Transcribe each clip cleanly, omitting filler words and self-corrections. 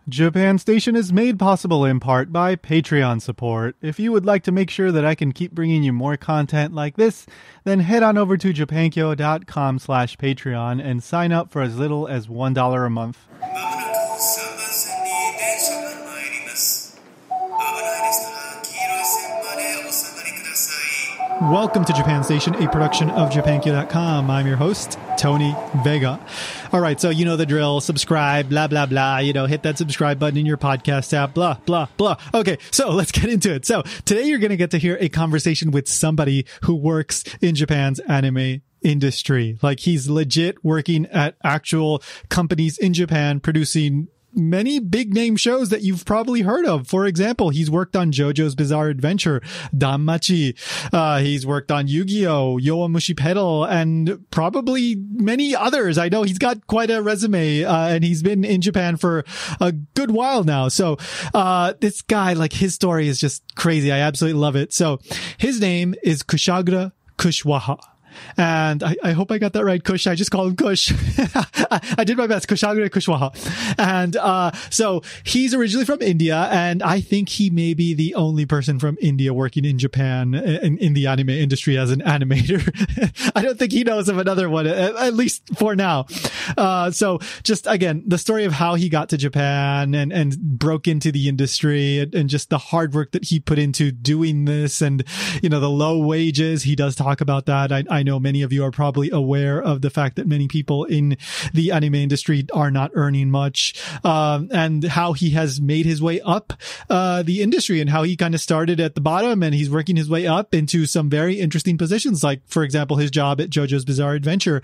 Japan Station is made possible in part by Patreon support. If you would like to make sure that I can keep bringing you more content like this, then head on over to japankyo.com/Patreon and sign up for as little as $1 a month. Welcome to Japan Station, a production of japankyo.com. I'm your host, Tony Vega. All right, so you know the drill. Subscribe, blah, blah, blah. Hit that subscribe button in your podcast app, blah, blah, blah. Okay, so let's get into it. So today you're going to get to hear a conversation with somebody who works in Japan's anime industry. Like, he's legit working at actual companies in Japan producing many big name shows that you've probably heard of. For example, he's worked on JoJo's Bizarre Adventure, Danmachi. He's worked on YuGiOh, Yowamushi Pedal, and probably many others. I know he's got quite a resume, and he's been in Japan for a good while now. So, this guy, like, his story is just crazy. I absolutely love it. So his name is Kushagra Kushwaha. And I hope I got that right, Kush. I just call him Kush. I did my best. Kushagra Kushwaha. And, so he's originally from India, and I think he may be the only person from India working in Japan in the anime industry as an animator. I don't think he knows of another one, at least for now. So just again, the story of how he got to Japan and broke into the industry and just the hard work that he put into doing this and, the low wages. He does talk about that. I know many of you are probably aware of the fact that many people in the anime industry are not earning much, and how he has made his way up the industry and how he kind of started at the bottom and he's working his way up into some very interesting positions, like, for example, his job at JoJo's Bizarre Adventure.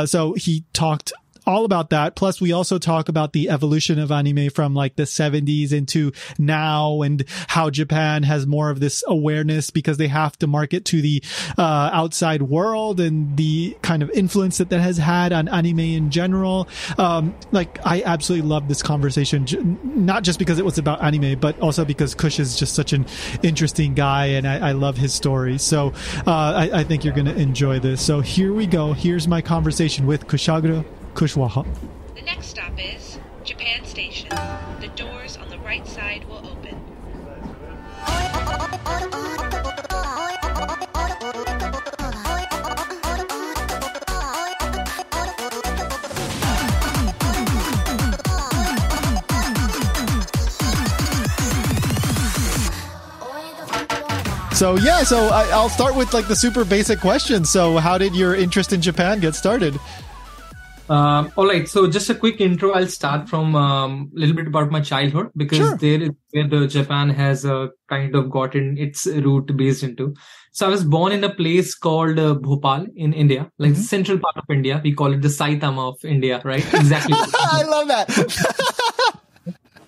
So he talked all about that. Plus, we also talk about the evolution of anime from like the 70s into now and how Japan has more of this awareness because they have to market to the outside world and the kind of influence that has had on anime in general. I absolutely love this conversation, not just because it was about anime, but also because Kush is just such an interesting guy and I love his story. So I think you're going to enjoy this. So here we go. Here's my conversation with Kushagra Kushwaha. The next stop is Japan Station. The doors on the right side will open. So I'll start with like the super basic question. So how did your interest in Japan get started? All right. So just a quick intro. I'll start from a little bit about my childhood because Sure. there is where the Japan has kind of gotten its root based into. So I was born in a place called Bhopal in India, like the central part of India. We call it the Saitama of India, right? Exactly. I love that.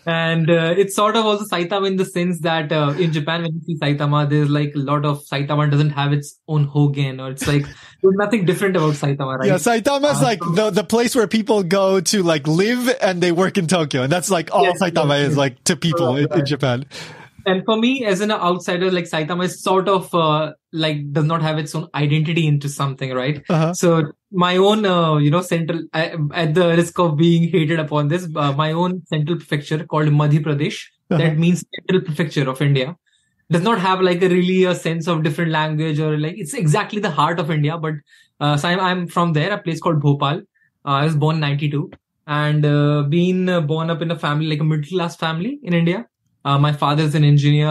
And it's sort of also Saitama in the sense that in Japan, when you see Saitama, there's like a lot of Saitama doesn't have its own Hogen, or it's like there's nothing different about Saitama, right? Yeah, Saitama is like the place where people go to like live and they work in Tokyo. And that's like all Saitama is like to people in Japan. And for me, as an outsider, like Saitama is sort of does not have its own identity into something, right? Uh-huh. So my own, central, at the risk of being hated upon this, my own central prefecture called Madhya Pradesh, that means central prefecture of India, does not have like a sense of different language or like it's exactly the heart of India. But so I'm from there, a place called Bhopal. I was born in 92 and being born up in a family, like a middle class family in India. My father is an engineer.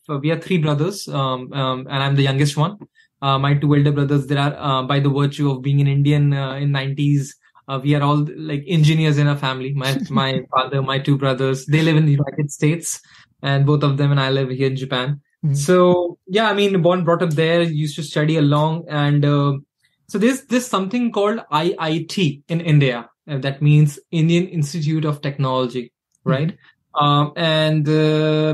We are three brothers, and I'm the youngest one. My two elder brothers, they are, by the virtue of being an Indian, in 90s, we are all like engineers in our family. My father, my two brothers, they live in the United States and both of them and I live here in Japan. Mm-hmm. So yeah, I mean, born, brought up there, used to study along. And, so there's something called IIT in India. That means Indian Institute of Technology, right? Mm-hmm.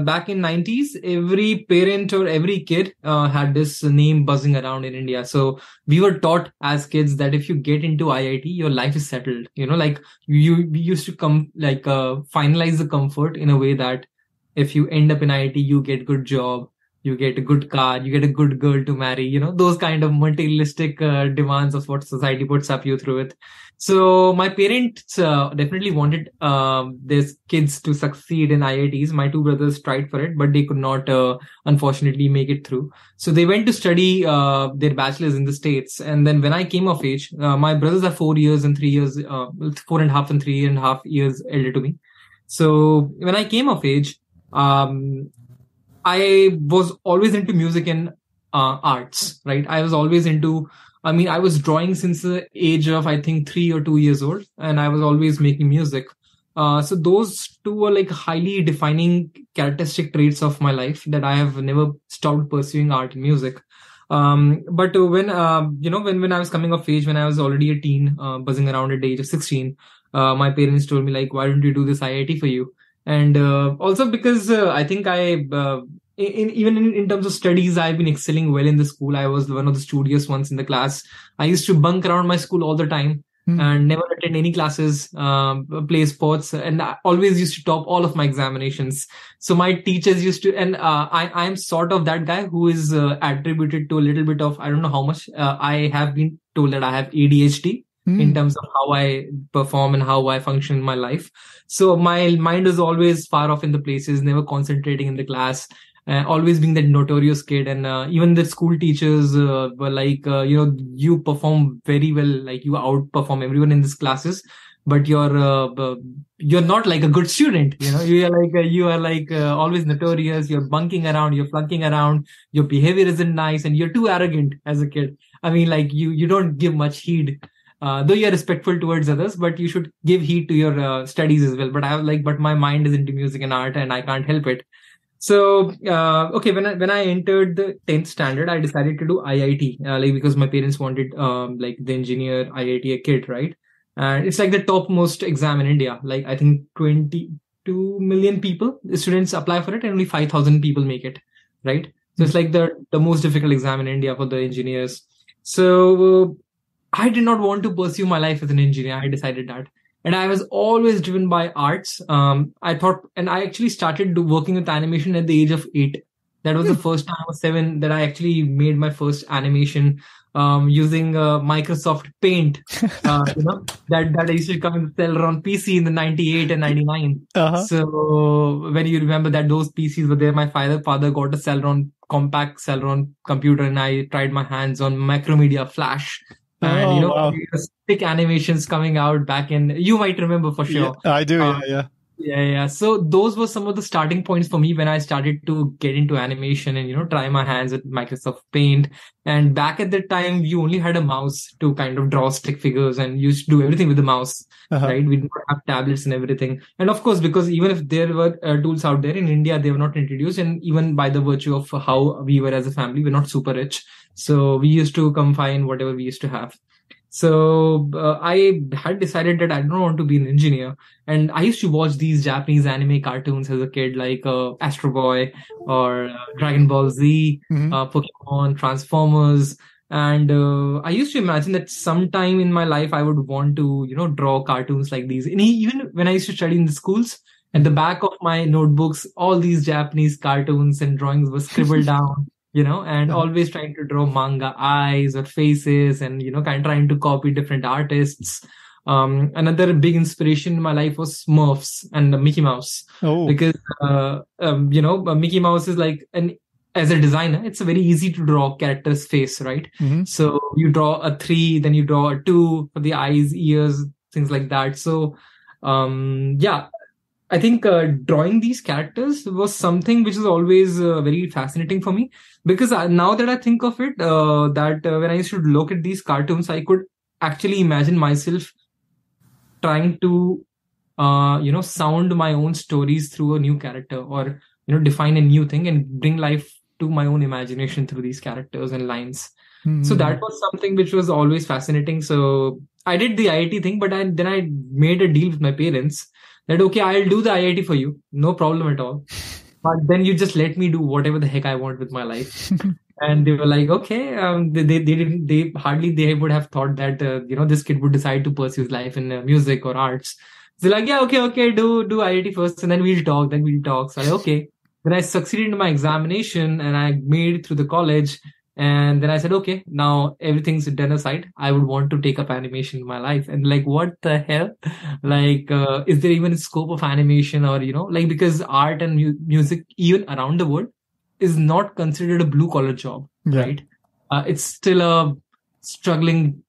Back in 90s, every parent or every kid had this name buzzing around in India. So we were taught as kids that if you get into IIT, your life is settled. Like we used to finalize the comfort in a way that if you end up in IIT, you get good job, you get a good car, you get a good girl to marry, those kind of materialistic demands of what society puts up you through it. So my parents definitely wanted their kids to succeed in IITs. My two brothers tried for it, but they could not, unfortunately, make it through. So they went to study their bachelor's in the States. And then when I came of age, my brothers are 4 years and 3 years, 4.5 and 3.5 years elder to me. So when I came of age, I was always into music and arts, right? I was always into, I was drawing since the age of, I think, 3 or 2 years old, and I was always making music. So those two were like highly defining characteristic traits of my life that I have never stopped pursuing art and music. But when I was coming of age, when I was already a teen, buzzing around at the age of 16, my parents told me like, why don't you do this IIT for you? And also because I think even in terms of studies, I've been excelling well in the school. I was one of the studious ones in the class. I used to bunk around my school all the time and never attend any classes, play sports, and I always used to top all of my examinations. So my teachers used to, and I'm sort of that guy who is attributed to a little bit of, I don't know how much, I have been told that I have ADHD. In terms of how I perform and how I function in my life. So my mind is always far off in the places, never concentrating in the class, always being that notorious kid. And even the school teachers were like, you perform very well, like you outperform everyone in these classes, but you're not like a good student. You are like always notorious. You're bunking around, you're flunking around, your behavior isn't nice, and you're too arrogant as a kid. Like you don't give much heed. Though you're respectful towards others, but you should give heed to your studies as well. But but my mind is into music and art, and I can't help it. So, when I entered the 10th standard, I decided to do IIT, because my parents wanted, the engineer IIT kid, right? And it's like the topmost exam in India. Like, I think 22 million students apply for it, and only 5,000 people make it, right? So it's like the most difficult exam in India for the engineers. So, I did not want to pursue my life as an engineer. I decided that. And I was always driven by arts. I thought, and I actually started working with animation at the age of 8. That was the first time I was 7 that I actually made my first animation using Microsoft Paint, that I used to come and sell on PC in the 98 and 99. So when you remember that those PCs were there, my father got a Celeron, compact Celeron computer, and I tried my hands on Macromedia Flash. And, stick animations coming out back in, you might remember for sure. Yeah, I do. Yeah. So those were some of the starting points for me when I started to get into animation and, try my hands with Microsoft Paint. And back at that time, you only had a mouse to kind of draw stick figures, and you used to do everything with the mouse, right? We didn't have tablets and everything. And of course, because even if there were tools out there in India, they were not introduced. And even by the virtue of how we were as a family, we're not super rich. So we used to confine whatever we used to have. So I had decided that I don't want to be an engineer. And I used to watch these Japanese anime cartoons as a kid, like Astro Boy or Dragon Ball Z, Pokemon, Transformers. And I used to imagine that sometime in my life, I would want to, draw cartoons like these. And even when I used to study in the schools, at the back of my notebooks, all these Japanese cartoons and drawings were scribbled down. And always trying to draw manga eyes or faces and, kind of trying to copy different artists. Another big inspiration in my life was Smurfs and Mickey Mouse. Because, Mickey Mouse is like as a designer, it's very easy to draw character's face, right? So you draw a 3, then you draw a 2 for the eyes, ears, things like that. So, I think drawing these characters was something which is always very fascinating for me, because now that I think of it, when I used to look at these cartoons, I could actually imagine myself trying to, sound my own stories through a new character, or, define a new thing and bring life to my own imagination through these characters and lines. So that was something which was always fascinating. So I did the IIT thing, but then I made a deal with my parents that, okay, I'll do the IIT for you. No problem at all. But then you just let me do whatever the heck I want with my life. And they were like, okay, they would have thought that, this kid would decide to pursue his life in music or arts. So like, yeah, okay, do IIT first, and then we'll talk. So okay. Then I succeeded in my examination and I made it through the college. And then I said, okay, now everything's done aside. I would want to take up animation in my life. And like, what the hell? Like, is there even a scope of animation or, like, because art and music, even around the world, is not considered a blue collar job, right? It's still a struggling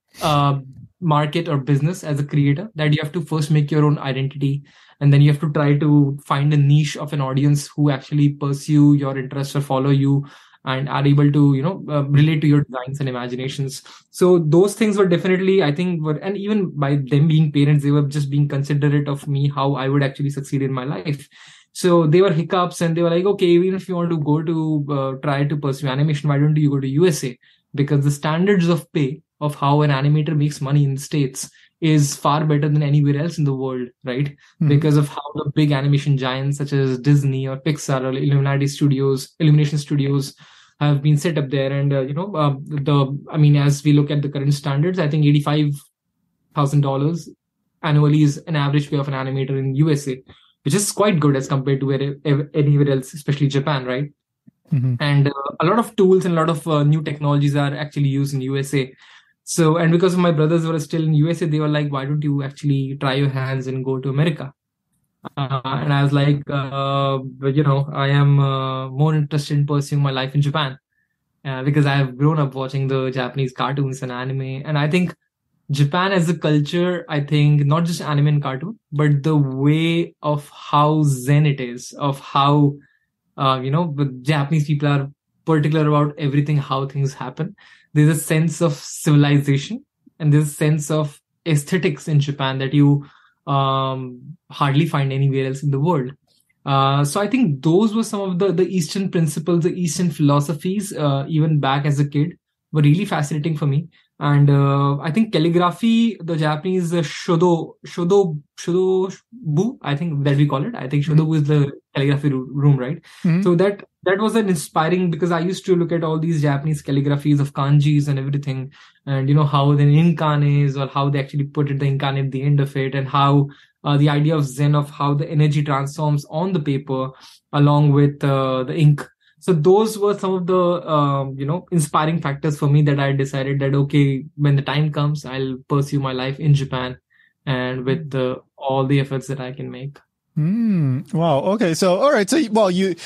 market or business as a creator, that you have to first make your own identity, and then you have to try to find a niche of an audience who actually pursue your interests or follow you and are able to, relate to your designs and imaginations. So those things were definitely, I think, and even by them being parents, they were just being considerate of me, how I would actually succeed in my life. So they were hiccups, and they were like, okay, even if you want to go to try to pursue animation, why don't you go to USA? Because the standards of pay of how an animator makes money in the States is far better than anywhere else in the world, right? Mm-hmm. Because of how the big animation giants such as Disney or Pixar or Illumination Studios have been set up there. And, as we look at the current standards, I think $85,000 annually is an average pay of an animator in USA, which is quite good as compared to anywhere else, especially Japan, right? Mm-hmm. And a lot of tools and a lot of new technologies are actually used in USA. So, and because my brothers were still in USA, they were like, why don't you actually try your hands and go to America? And I was like, I am more interested in pursuing my life in Japan because I have grown up watching the Japanese cartoons and anime. And I think Japan as a culture, I think not just anime and cartoon, but the way of how zen it is, of how, the Japanese people are particular about everything, how things happen. There's a sense of civilization and there's a sense of aesthetics in Japan that you hardly find anywhere else in the world. So I think those were some of the Eastern principles, the Eastern philosophies, even back as a kid, were really fascinating for me. And I think calligraphy, the Japanese shodobu, I think that we call it. I think shodobu is the calligraphy room, right? Mm-hmm. So that was an inspiring, because I used to look at all these Japanese calligraphies of kanjis and everything, and how the inkan is, or how they actually put it, the inkan at the end of it, and how the idea of zen, of how the energy transforms on the paper along with the ink. So those were some of the, inspiring factors for me, that I decided that, okay, when the time comes, I'll pursue my life in Japan and with all the efforts that I can make. Wow. Okay. So, all right. So, well, you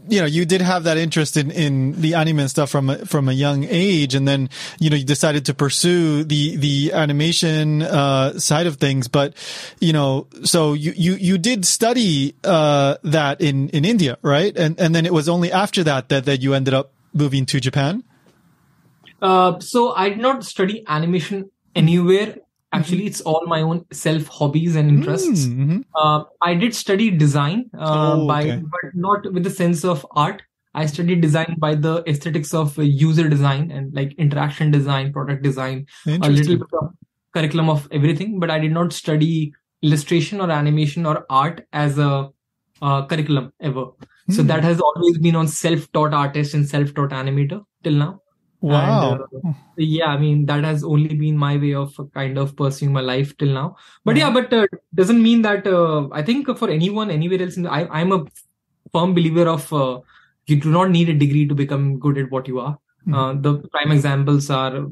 did have that interest in the anime and stuff from a young age, and then, you decided to pursue the animation, side of things. But, so you did study, that in India, right? And then it was only after that you ended up moving to Japan? So I did not study animation anywhere. Actually, it's all my own self hobbies and interests. Mm-hmm. I did study design, but not with the sense of art. I studied design by the aesthetics of user design and like interaction design, product design, a little bit of curriculum of everything. But I did not study illustration or animation or art as a curriculum ever. So that has always been on self-taught artist and self-taught animator till now. Wow. And, that has only been my way of kind of pursuing my life till now. But doesn't mean that I think for anyone anywhere else, I'm a firm believer of you do not need a degree to become good at what you are. The prime examples are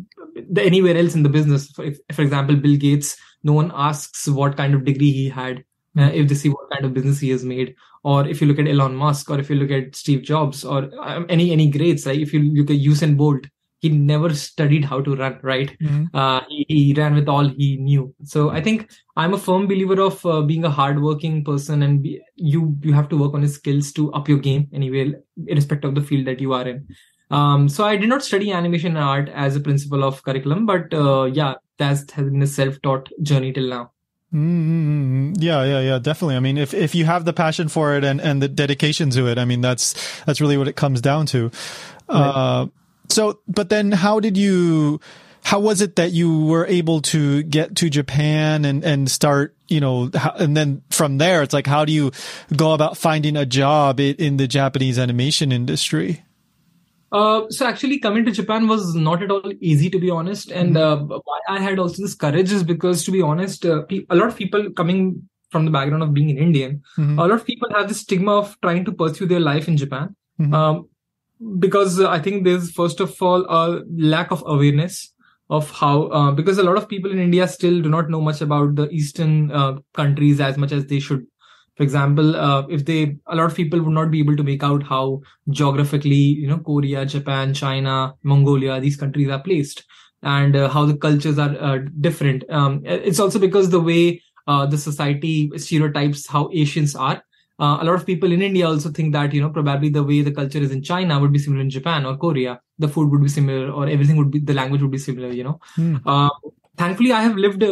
anywhere else in the business. For example, Bill Gates, no one asks what kind of degree he had if they see what kind of business he has made. Or if you look at Elon Musk, or if you look at Steve Jobs, or any greats, like if you look at Usain Bolt, he never studied how to run, right? Mm-hmm. He ran with all he knew. So I think I'm a firm believer of being a hardworking person, and you have to work on your skills to up your game anyway, irrespective of the field that you are in. So I did not study animation and art as a principle of curriculum, but that has been a self-taught journey till now. Mm-hmm. Yeah, definitely. I mean, if you have the passion for it and the dedication to it, that's really what it comes down to. Right. So, but then how was it that you were able to get to Japan and start, and then from there, it's like, how do you go about finding a job in the Japanese animation industry? So actually coming to Japan was not at all easy, to be honest. And why I had also this courage is because, to be honest, a lot of people coming from the background of being an Indian, a lot of people have this stigma of trying to pursue their life in Japan. Because I think there's first of all a lack of awareness of how, because a lot of people in India still do not know much about the Eastern countries as much as they should. For example, a lot of people would not be able to make out how geographically, Korea, Japan, China, Mongolia, these countries are placed, and how the cultures are different. It's also because the way the society stereotypes how Asians are. A lot of people in India also think that, probably the way the culture is in China would be similar in Japan or Korea. The food would be similar, or everything would be, the language would be similar. Thankfully, I have lived,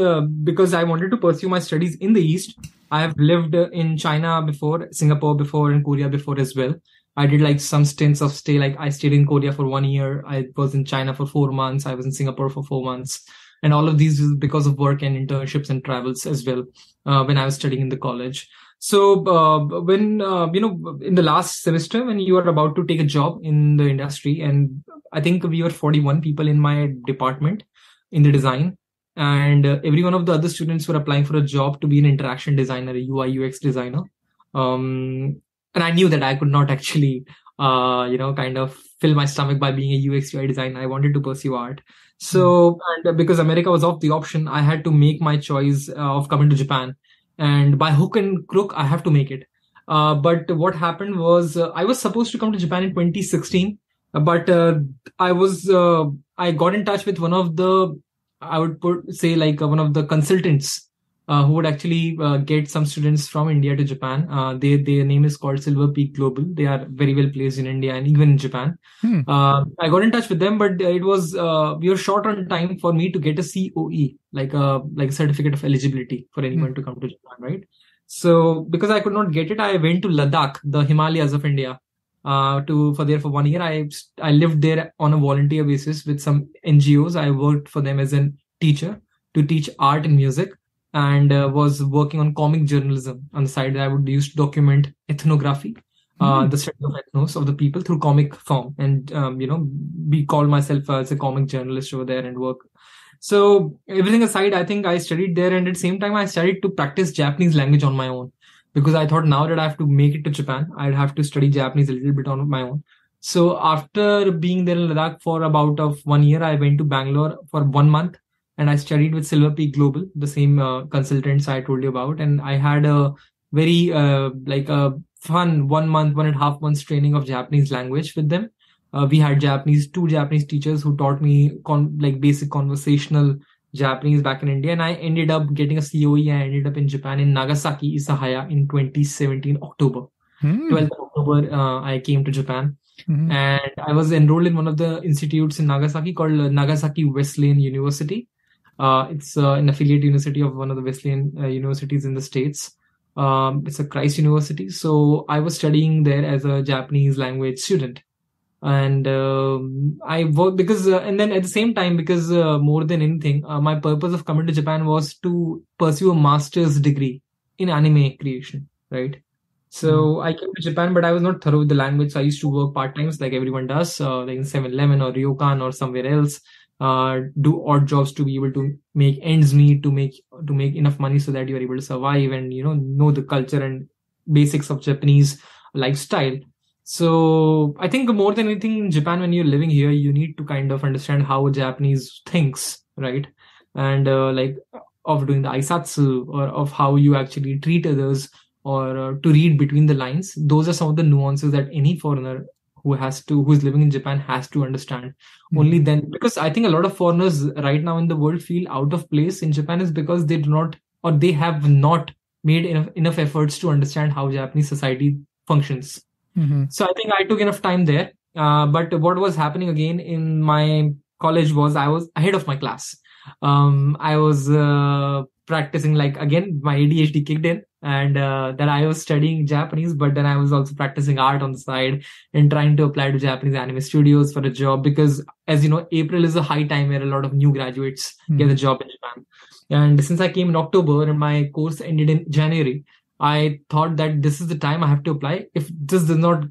because I wanted to pursue my studies in the East. I have lived in China before, Singapore before, and Korea before as well. I did like some stints of stay, like I stayed in Korea for 1 year. I was in China for 4 months. I was in Singapore for 4 months. And all of these is because of work and internships and travels as well, when I was studying in the college. So when, in the last semester, when you are about to take a job in the industry, and I think we were 41 people in my department in the design, and every one of the other students were applying for a job to be an interaction designer, a UI UX designer. And I knew that I could not actually, kind of fill my stomach by being a UX UI designer. I wanted to pursue art. So, and because America was off the option, I had to make my choice of coming to Japan. And by hook and crook, I have to make it. But what happened was, I was supposed to come to Japan in 2016, but I got in touch with one of the, I would say like one of the consultants who would actually get some students from India to Japan. Their name is called Silver Peak Global. They are very well placed in India and even in Japan. I got in touch with them, but it was we were short on time for me to get a COE, like a certificate of eligibility for anyone to come to Japan, right? So because I could not get it, I went to Ladakh, the Himalayas of India, for 1 year. I lived there on a volunteer basis with some NGOs. I worked for them as a teacher to teach art and music, and was working on comic journalism on the side. I would use to document ethnography, the study of ethnos of the people through comic form, and we call myself as a comic journalist over there and work. So everything aside, I think I studied there, and at the same time I started to practice Japanese language on my own, because I thought now that I have to make it to Japan, I'd have to study Japanese a little bit on my own. So after being there in Ladakh for about 1 year, I went to Bangalore for 1 month, and I studied with Silver Peak Global, the same consultants I told you about. And I had a very fun 1 month, 1.5 months training of Japanese language with them. We had two Japanese teachers who taught me basic conversational Japanese back in India. And I ended up getting a COE. I ended up in Japan in Nagasaki, Isahaya in 2017, October. 12th October, I came to Japan. And I was enrolled in one of the institutes in Nagasaki called Nagasaki Wesleyan University. It's an affiliate university of one of the Wesleyan universities in the States. It's a Christ University. So I was studying there as a Japanese language student. And I worked because, and then at the same time, because more than anything, my purpose of coming to Japan was to pursue a master's degree in anime creation, right? So I came to Japan, but I was not thorough with the language. So I used to work part-times like everyone does, like in 7-Eleven or Ryokan or somewhere else, do odd jobs to be able to make ends meet, to make enough money so that you are able to survive and, know the culture and basics of Japanese lifestyle. So I think more than anything in Japan, when you're living here, you need to kind of understand how a Japanese thinks, right? And of doing the aisatsu, or of how you actually treat others, or to read between the lines. Those are some of the nuances that any foreigner who is living in Japan has to understand. Only then, because I think a lot of foreigners right now in the world feel out of place in Japan is because they do not, or they have not made enough efforts to understand how Japanese society functions. So I think I took enough time there. But what was happening again in my college was I was ahead of my class. I was practicing, again, my ADHD kicked in, and that I was studying Japanese, but then I was also practicing art on the side and trying to apply to Japanese anime studios for a job, because as you know, April is a high time where a lot of new graduates get a job in Japan. And since I came in October and my course ended in January, I thought that this is the time I have to apply. If this does not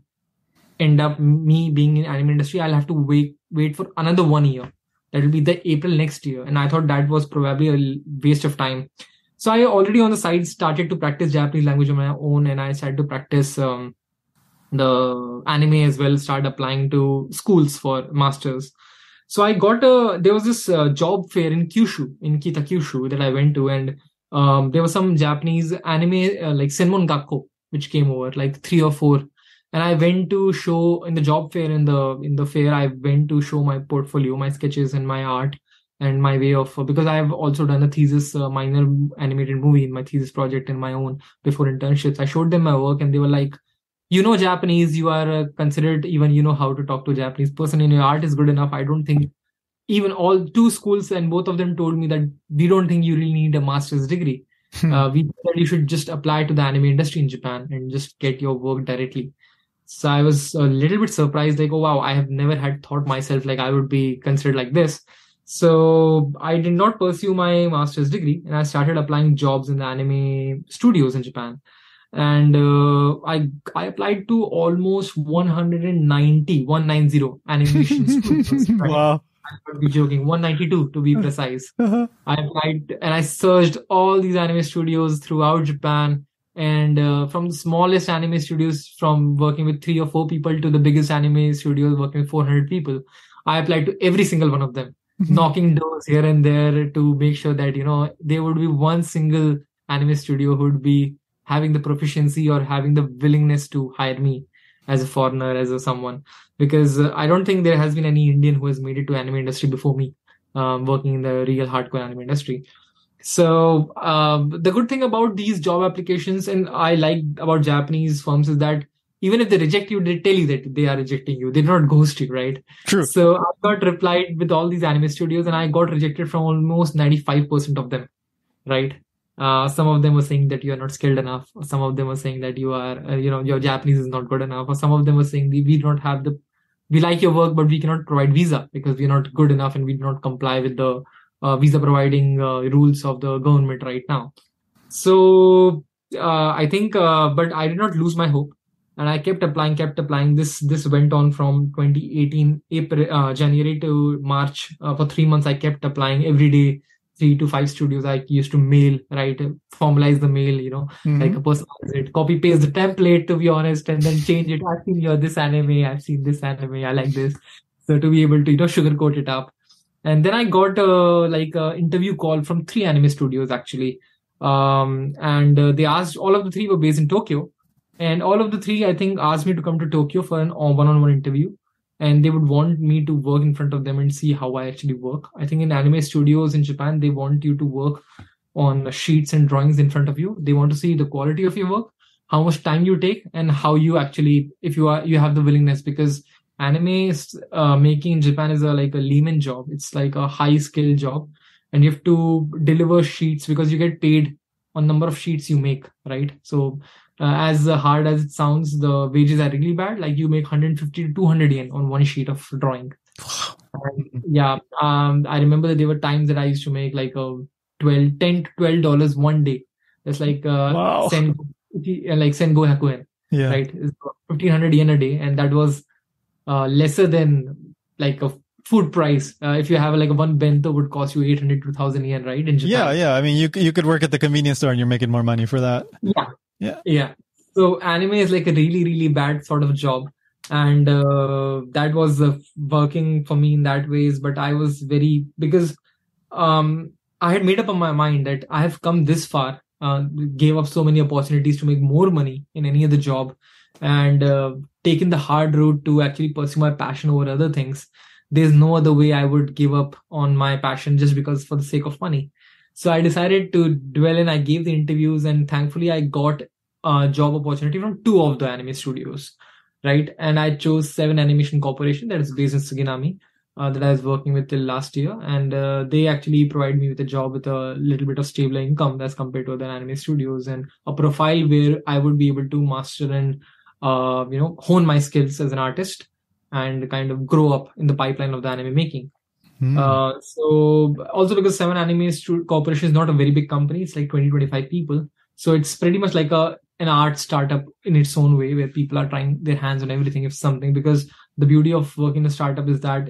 end up me being in anime industry, I'll have to wait for another 1 year. That will be the April next year. And I thought that was probably a waste of time. So I already on the side started to practice Japanese language on my own, and I started to practice the anime as well, started applying to schools for masters. So there was this job fair in Kyushu, in Kitakyushu, that I went to, and there was some Japanese anime like Senmon Gakko, which came over, like 3 or 4. And I went to show in the job fair, in the fair, I went to show my portfolio, my sketches and my art and my way of, because I have also done a thesis, minor animated movie in my thesis project in my own before internships. I showed them my work and they were like, you know Japanese, you are considered, even you know how to talk to a Japanese person, and your art is good enough. I don't think, even all 2 schools, and both of them told me that we don't think you really need a master's degree. We think that you should just apply to the anime industry in Japan and just get your work directly. So I was a little bit surprised, like, oh wow, I have never had thought myself like I would be considered like this. So I did not pursue my master's degree, and I started applying jobs in the anime studios in Japan. And I applied to almost 190 animation studios. Right? Wow. I would be joking, 192 to be precise. I applied and I searched all these anime studios throughout Japan. And from the smallest anime studios, from working with 3 or 4 people, to the biggest anime studios working with 400 people, I applied to every single one of them, knocking doors here and there to make sure that, you know, there would be one single anime studio who would be having the proficiency or having the willingness to hire me as a foreigner, as a someone, because I don't think there has been any Indian who has made it to anime industry before me, working in the real hardcore anime industry. So the good thing about these job applications, and I like about Japanese firms, is that even if they reject you, they tell you that they are rejecting you. They do not ghost you, right? True. So I got replied with all these anime studios, and I got rejected from almost 95% of them, right? Some of them were saying that you are not skilled enough. Some of them were saying that you are, your Japanese is not good enough. Or some of them were saying we like your work, but we cannot provide visa because we're not good enough and we do not comply with the visa providing rules of the government right now. So I think, but I did not lose my hope, and I kept applying. This went on from 2018 January to March. For 3 months, I kept applying every day. 3 to 5 studios I used to mail, right? Formalize the mail, like a personalize it, copy paste the template, to be honest, and then change it. I've seen this anime, I've seen this anime, I like this. So to be able to, sugarcoat it up. And then I got a interview call from 3 anime studios actually. And they asked, all of the 3 were based in Tokyo. And all of the 3, I think, asked me to come to Tokyo for an one-on-one interview. And they would want me to work in front of them and see how I actually work. I think in anime studios in Japan, they want you to work on sheets and drawings in front of you. They want to see the quality of your work, how much time you take, and how you actually, if you have the willingness, because anime making in Japan is like a layman job. It's like a high skill job, and you have to deliver sheets because you get paid on number of sheets you make, right? So as hard as it sounds, the wages are really bad. Like you make 150 to 200 yen on one sheet of drawing. And I remember that there were times that I used to make like $10 to $12 one day. That's like Sengo Hakuen, right? It's 1,500 yen a day, and that was lesser than like a food price. If you have like a one bento would cost you 800 to 1,000 yen, right? In Japan. Yeah. I mean, you could work at the convenience store and you're making more money for that. Yeah. So anime is like a really, really bad sort of job. And that was working for me in that ways. But I was because I had made up on my mind that I have come this far, gave up so many opportunities to make more money in any other job, and taken the hard route to actually pursue my passion over other things. There's no other way I would give up on my passion just because for the sake of money. So I decided to dwell in. I gave the interviews, and thankfully I got a job opportunity from 2 of the anime studios, right? And I chose 7 Animation Corporation that is based in Suginami, that I was working with till last year. And they actually provide me with a job with a little bit of stable income as compared to other anime studios, and a profile where I would be able to master and, hone my skills as an artist and kind of grow up in the pipeline of the anime making. So also because 7 Anime Corporation is not a very big company, it's like 20-25 people. So it's pretty much like an art startup in its own way, where people are trying their hands on everything, if something, because the beauty of working in a startup is that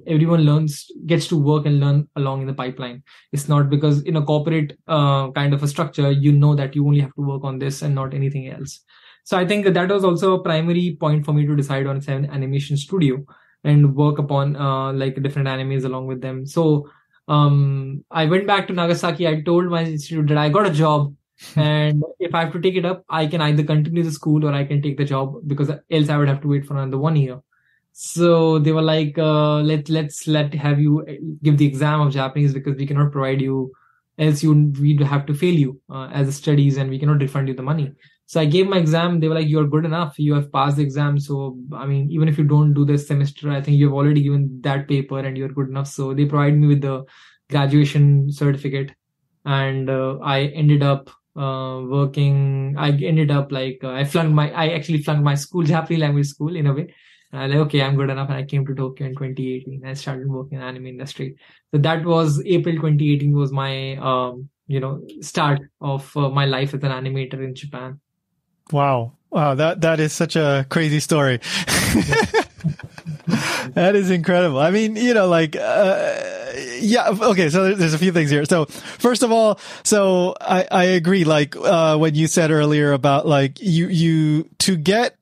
everyone gets to work and learn along in the pipeline. It's not because in a corporate kind of a structure, that you only have to work on this and not anything else. So I think that was also a primary point for me to decide on Seven Animation Studio and work upon like different animes along with them. So I went back to Nagasaki. I told my institute that I got a job, and if I have to take it up, I can either continue the school or I can take the job, because else I would have to wait for another 1 year. So they were like, let's have you give the exam of Japanese, because we cannot provide you, else we'd have to fail you as studies, and we cannot refund you the money. So I gave my exam. They were like, you're good enough. You have passed the exam. So, I mean, even if you don't do this semester, I think you've already given that paper and you're good enough. So they provided me with the graduation certificate. And I ended up working. I ended up like, I actually flunked my school, Japanese language school in a way. And I was like, okay, I'm good enough. And I came to Tokyo in 2018. I started working in the anime industry. So that was April 2018 was my, start of my life as an animator in Japan. Wow. That is such a crazy story. That is incredible. I mean, yeah. Okay. So there's a few things here. So first of all, I agree. Like, when you said earlier about like, you to get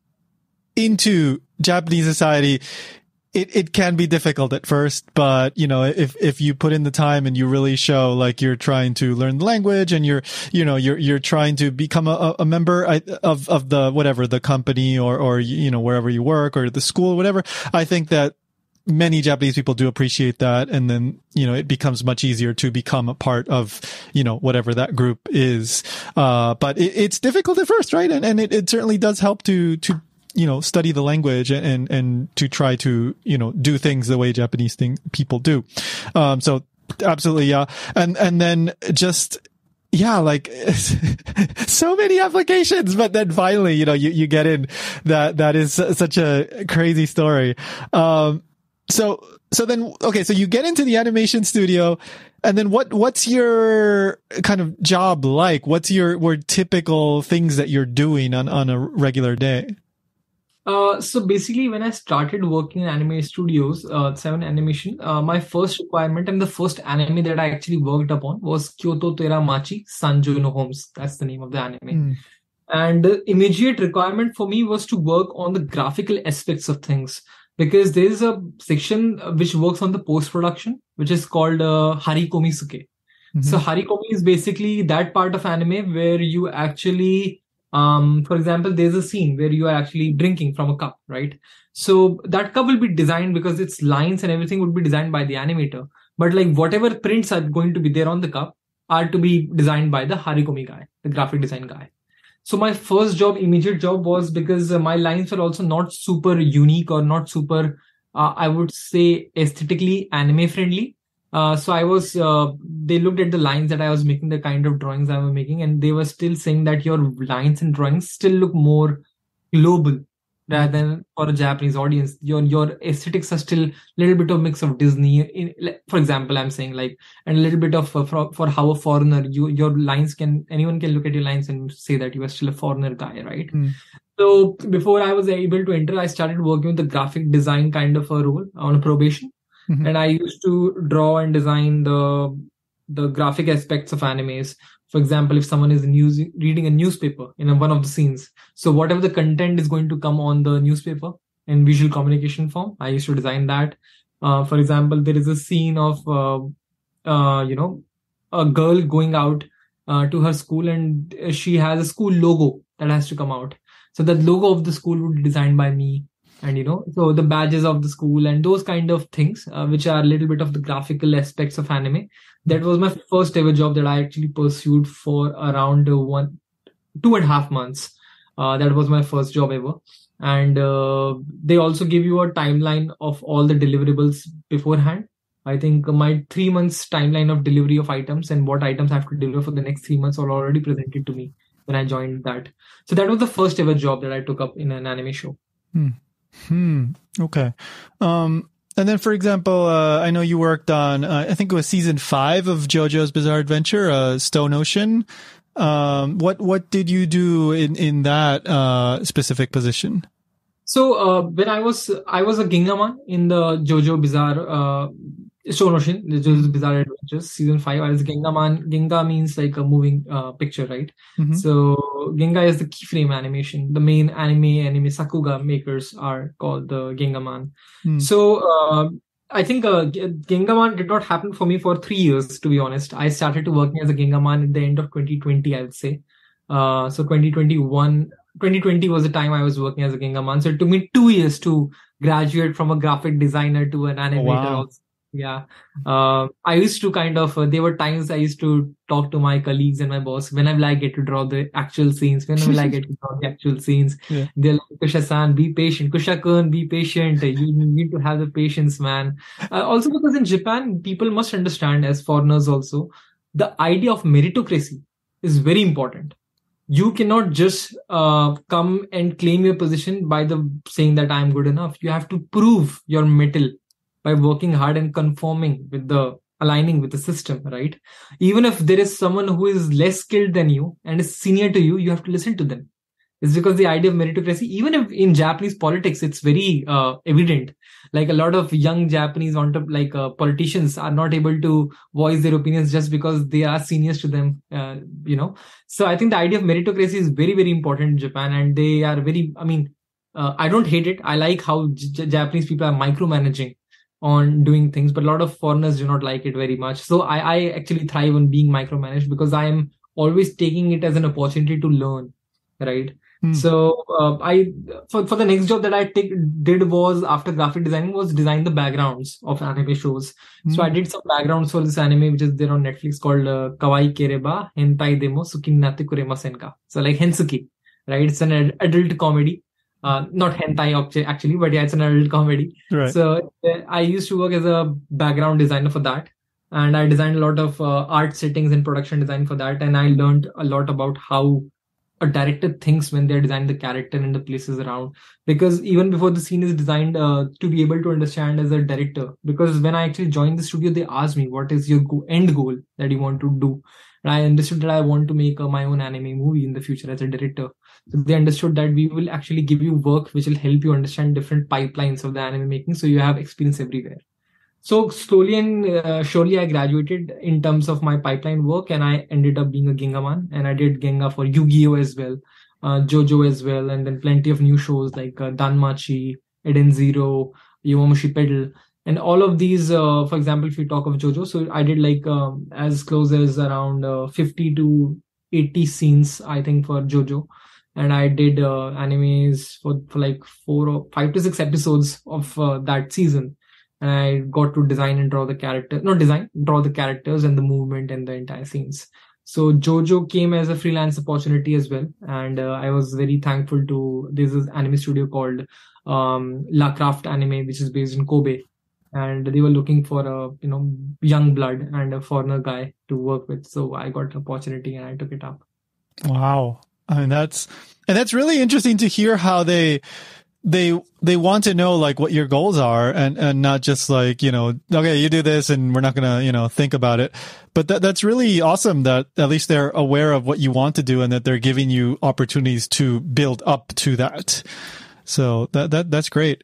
into Japanese society, it can be difficult at first, but if you put in the time and you really show like you're trying to learn the language and you're trying to become a member of the company or wherever you work or the school, whatever, I think that many Japanese people do appreciate that. And then, it becomes much easier to become a part of, whatever that group is. But it's difficult at first, right? And it certainly does help to study the language and to try to, do things the way Japanese people do. So absolutely. Yeah. And then just, yeah, like so many applications, but then finally, you get in that is such a crazy story. So then, okay, so you get into the animation studio, and then what's your kind of job like? What's your typical things that you're doing on a regular day? So basically, when I started working in anime studios, 7 Animation, my first requirement and the first anime that I actually worked upon was Kyoto Teramachi Sanjo no Homes. That's the name of the anime. And the immediate requirement for me was to work on the graphical aspects of things, because there is a section which works on the post-production, which is called Harikomi Suke. So Harikomi is basically that part of anime where you actually... for example, there's a scene where you are actually drinking from a cup, right? So that cup will be designed, because its lines and everything would be designed by the animator. But like whatever prints are going to be there on the cup are to be designed by the Harikomi guy, the graphic design guy. So my first immediate job was, because my lines were also not super unique or not super, I would say, aesthetically anime friendly. So I was, they looked at the lines that I was making, the kind of drawings I was making, and they were still saying that your lines and drawings still look more global rather than for a Japanese audience. Your aesthetics are still a little bit of mix of Disney. For example, I'm saying like, and a little bit of for how a foreigner, your lines anyone can look at your lines and say that you are still a foreigner guy, right? So before I was able to enter, I started working with the graphic design kind of a role on a probation. And I used to draw and design the graphic aspects of animes. For example, if someone is reading a newspaper in one of the scenes, so whatever the content is going to come on the newspaper in visual communication form, I used to design that. For example, there is a scene of a girl going out to her school, and she has a school logo that has to come out. So that logo of the school would be designed by me. And, so the badges of the school and those kind of things, which are a little bit of the graphical aspects of anime. That was my first ever job that I actually pursued for around 2.5 months. That was my first job ever. And they also give you a timeline of all the deliverables beforehand. I think my 3 months timeline of delivery of items and what items I have to deliver for the next 3 months are already presented to me when I joined that. So that was the first ever job that I took up in an anime show. Okay. And then, for example, I know you worked on, I think it was season 5 of JoJo's Bizarre Adventure, Stone Ocean. What did you do in that specific position? So when I was a Gingaman in the JoJo Bizarre Shonoshin, JoJo's Bizarre Adventures, season 5. I was Gengaman. Genga means like a moving picture, right? Mhm. So Genga is the keyframe animation. The main anime Sakuga makers are called the Gengaman. Mm. So I think Gengaman did not happen for me for 3 years, to be honest. I started to working as a Gengaman at the end of 2020, I would say. So 2020 was the time I was working as a Gengaman. So it took me 2 years to graduate from a graphic designer to an animator wow. also. Yeah. I used to there were times I used to talk to my colleagues and my boss, when will I get to draw the actual scenes? When will I get to draw the actual scenes? Yeah. They're like, Kusha-san, be patient. Kusha-kun, be patient. You need to have the patience, man. Also because in Japan, people must understand, as foreigners also, the idea of meritocracy is very important. You cannot just come and claim your position by the saying that I'm good enough. You have to prove your mettle by working hard and conforming with aligning with the system, right? Even if there is someone who is less skilled than you and is senior to you, you have to listen to them. It's because the idea of meritocracy, even if in Japanese politics, it's very evident. Like a lot of young Japanese politicians are not able to voice their opinions just because they are seniors to them, So I think the idea of meritocracy is very, very important in Japan, and they are I don't hate it. I like how Japanese people are micromanaging on doing things, but a lot of foreigners do not like it very much. So I actually thrive on being micromanaged because I am always taking it as an opportunity to learn, right? So for the next job that I did was, after graphic designing, was design the backgrounds of anime shows. So I did some backgrounds for this anime which is there on Netflix called Kawaii Kereba Hentai Demo Sukinate Kuremasenka. So like Hensuki, right? It's an adult comedy. Not hentai actually, but yeah, it's an adult comedy. Right. So I used to work as a background designer for that. And I designed a lot of art settings and production design for that. And I learned a lot about how a director thinks when they're designing the character and the places around. Because even before the scene is designed, to be able to understand as a director. Because when I actually joined the studio, they asked me, what is your end goal that you want to do? And I understood that I want to make my own anime movie in the future as a director. So they understood that we will actually give you work which will help you understand different pipelines of the anime making, so you have experience everywhere. So slowly and surely I graduated in terms of my pipeline work, and I ended up being a Gengaman, and I did Genga for YuGiOh as well, JoJo as well, and then plenty of new shows like Danmachi, Eden Zero, Yowamushi Pedal. And all of these, for example, if you talk of JoJo, so I did as close as around 50 to 80 scenes, I think, for JoJo. And I did animes for like 5 to 6 episodes of that season. And I got to design and draw the draw the characters and the movement and the entire scenes. So JoJo came as a freelance opportunity as well. And I was very thankful to this anime studio called La Craft Anime, which is based in Kobe. And they were looking for a young blood and a foreigner guy to work with. So I got an opportunity and I took it up. Wow. I mean, that's really interesting to hear how they want to know like what your goals are and not just like, okay, you do this and we're not going to, think about it. But that's really awesome that at least they're aware of what you want to do and that they're giving you opportunities to build up to that. So that's great.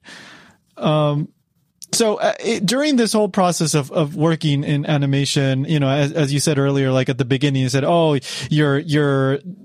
So during this whole process of working in animation, as you said earlier, like at the beginning, you said, oh,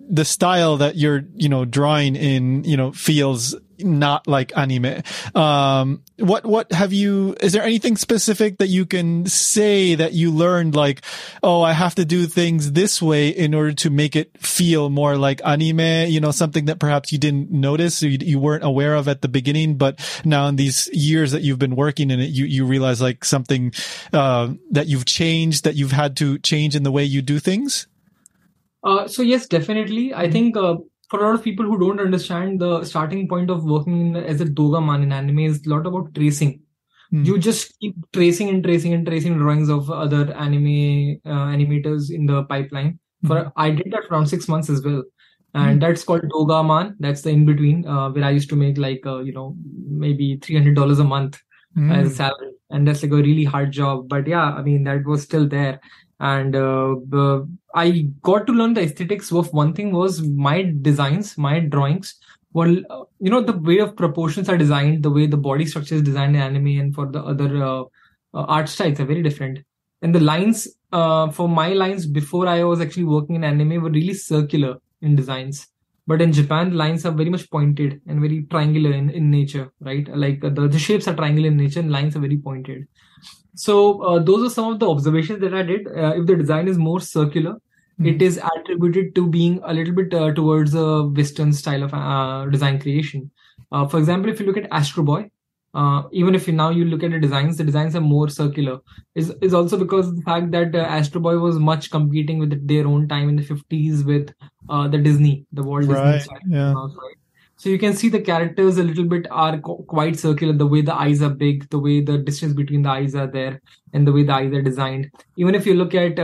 the style that you're, drawing in, feels not like anime. What have you, is there anything specific that you can say that you learned, like, oh, I have to do things this way in order to make it feel more like anime, something that perhaps you didn't notice or you weren't aware of at the beginning, but now in these years that you've been working in it, you realize like something, that you've changed, that you've had to change in the way you do things? So yes, definitely. I think, for a lot of people who don't understand, the starting point of working as a dogaman in anime is a lot about tracing. You just keep tracing and tracing and tracing drawings of other animators in the pipeline. I did that for around 6 months as well. And that's called dogaman. That's the in-between, where I used to make maybe $300 a month as a salary. And that's like a really hard job. But yeah, I mean, that was still there. And I got to learn the aesthetics of one thing was my designs, my drawings. Well, the way of proportions are designed, the way the body structure is designed in anime and for the other art styles are very different. And the lines, for my lines before I was actually working in anime were really circular in designs. But in Japan, the lines are very much pointed and very triangular in nature, right? Like the shapes are triangular in nature and lines are very pointed. So those are some of the observations that I did. If the design is more circular, it is attributed to being a little bit towards a Western style of design creation. For example, if you look at Astro Boy, even if now you look at the designs are more circular. Is also because of the fact that Astro Boy was much competing with their own time in the 50s with the Walt Disney style. Yeah. Right? So you can see the characters a little bit are quite circular, the way the eyes are big, the way the distance between the eyes are there, and the way the eyes are designed. Even if you look at,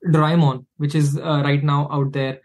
Doraemon, which is right now out there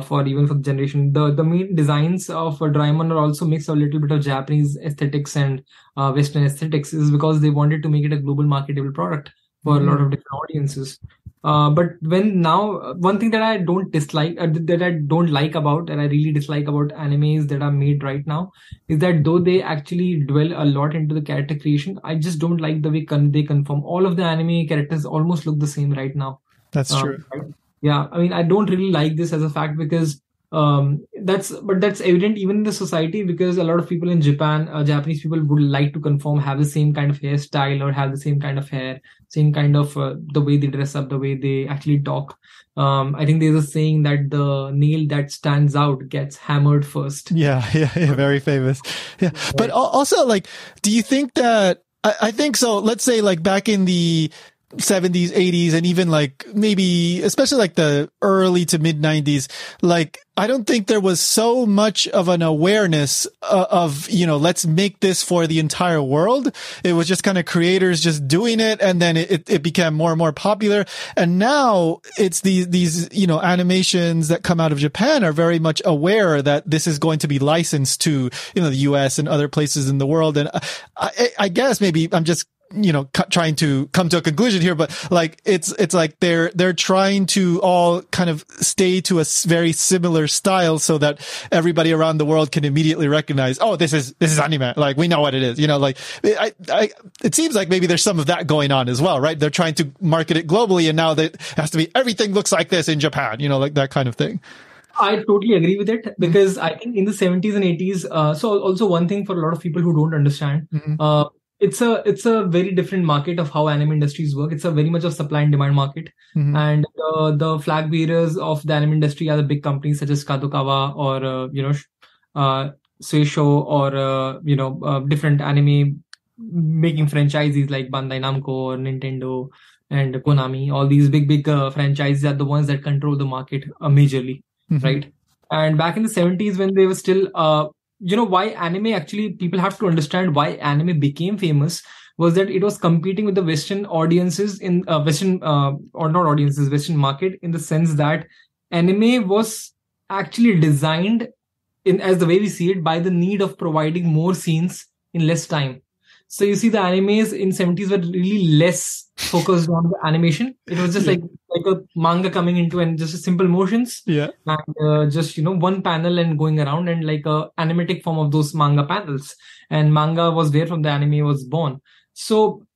for the generation, the main designs of Doraemon are also mix a little bit of Japanese aesthetics and Western aesthetics, is because they wanted to make it a global marketable product for a lot of different audiences. But one thing that I don't dislike, that I don't like about, and I really dislike about animes that are made right now, is that though they actually dwell a lot into the character creation, I just don't like the way they conform. All of the anime characters almost look the same right now. That's true. Right? Yeah, I mean, I don't really like this as a fact because that's evident even in the society, because a lot of people in Japan, Japanese people would like to conform, have the same kind of hairstyle or have the same kind of hair, same kind of the way they dress up, the way they actually talk. I think there's a saying that the nail that stands out gets hammered first. Yeah, very famous. Yeah, right. But also, like, do you think that? I think so. Let's say, like, back in the 70s, 80s, and even like maybe especially like the early to mid 90s, like I don't think there was so much of an awareness of, let's make this for the entire world. It was just kind of creators just doing it, and then it became more and more popular. And now it's these animations that come out of Japan are very much aware that this is going to be licensed to, the US and other places in the world. And I guess maybe I'm just trying to come to a conclusion here, but like, it's like they're trying to all kind of stay to a very similar style so that everybody around the world can immediately recognize, oh, this is anime. Like, we know what it is, it seems like maybe there's some of that going on as well, right? They're trying to market it globally, and now that it has to be, everything looks like this in Japan, like that kind of thing. I totally agree with it, because I think in the 70s and 80s, so also one thing for a lot of people who don't understand, it's a very different market of how anime industries work. It's a very much of supply and demand market. And the flag bearers of the anime industry are the big companies such as Kadokawa or, Seisho, or, different anime making franchises like Bandai Namco or Nintendo and Konami. All these big franchises are the ones that control the market majorly, right? And back in the 70s, when they were still, why anime, actually people have to understand why anime became famous, was that it was competing with the Western audiences in Western market, in the sense that anime was actually designed as the way we see it, by the need of providing more scenes in less time. So you see, the animes in 70s were really less focused on the animation. It was just like a manga coming into and just simple motions. Yeah. And just, one panel and going around, and like a animatic form of those manga panels. And manga was where from the anime was born. So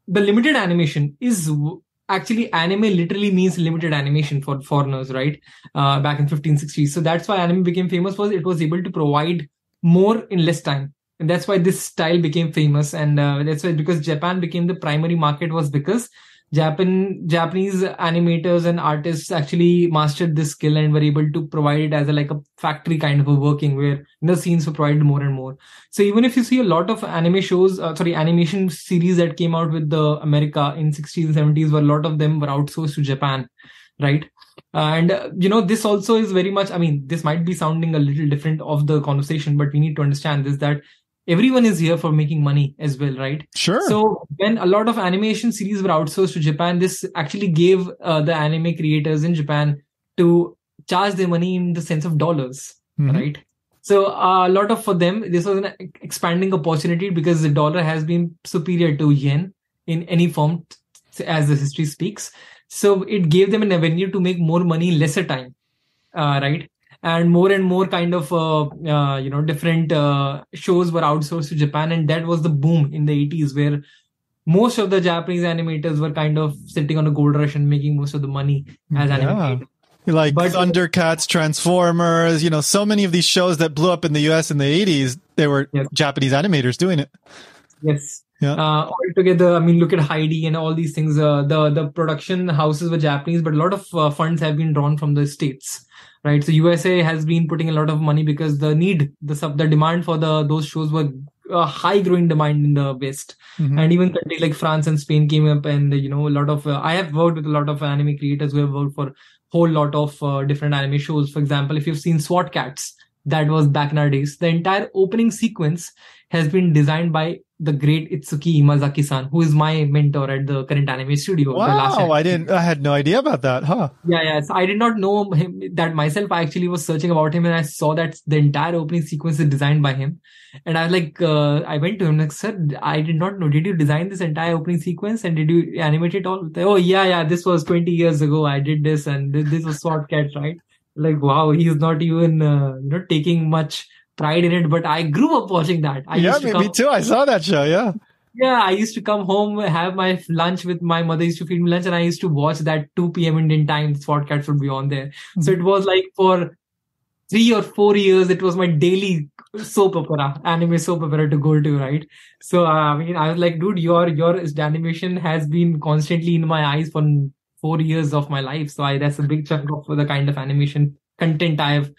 the limited animation is actually, anime literally means limited animation for foreigners, right? Back in 1560s. So that's why anime became famous, was it was able to provide more in less time. And that's why this style became famous. And that's why, because Japan became the primary market, was because Japanese animators and artists actually mastered this skill and were able to provide it as a factory kind of a working, where the scenes were provided more and more. So even if you see a lot of animation series that came out with the America in 60s and 70s, where a lot of them were outsourced to Japan, right? And, this also is very much, this might be sounding a little different of the conversation, but we need to understand this, that everyone is here for making money as well, right? Sure. So when a lot of animation series were outsourced to Japan, this actually gave the anime creators in Japan to charge their money in the sense of dollars, right? So a lot of, for them, this was an expanding opportunity, because the dollar has been superior to yen in any form, as the history speaks. So it gave them an avenue to make more money in lesser time, right? and more kind of different shows were outsourced to Japan, and that was the boom in the 80s, where most of the Japanese animators were kind of sitting on a gold rush and making most of the money as animators. Like But- Thundercats, Transformers, so many of these shows that blew up in the US in the 80s, they were Yes. Japanese animators doing it. Yes. Yeah. Altogether, I mean, look at Heidi and all these things. The production houses were Japanese, but a lot of funds have been drawn from the States, right? So USA has been putting a lot of money because the demand for those shows were high growing demand in the West. Mhm. And even countries like France and Spain came up, and a lot of I have worked with a lot of anime creators who have worked for whole lot of different anime shows. For example, if you've seen SWAT Cats, that was back in our days. The entire opening sequence has been designed by the great Itsuki Imazaki-san, who is my mentor at the current anime studio. Wow, I had no idea about that, huh? Yeah. So I did not know him that myself. I actually was searching about him, and I saw that the entire opening sequence is designed by him. And I was like, I went to him like, sir, I did not know. Did you design this entire opening sequence, and did you animate it all? Oh yeah. This was 20 years ago. I did this, and this was SWAT Cats, right? Like, wow, he's not even taking much pride in it. But I grew up watching that. Me too. I saw that show. Yeah. Yeah, I used to come home, have my lunch with my mother, used to feed me lunch, and I used to watch that 2 p.m. Indian time. SWAT Cats would be on there. Mm-hmm. So it was like for 3 or 4 years, it was my daily soap opera, anime soap opera to go to, right? So, I was like, dude, your animation has been constantly in my eyes for 4 years of my life. So that's a big chunk of the kind of animation content I have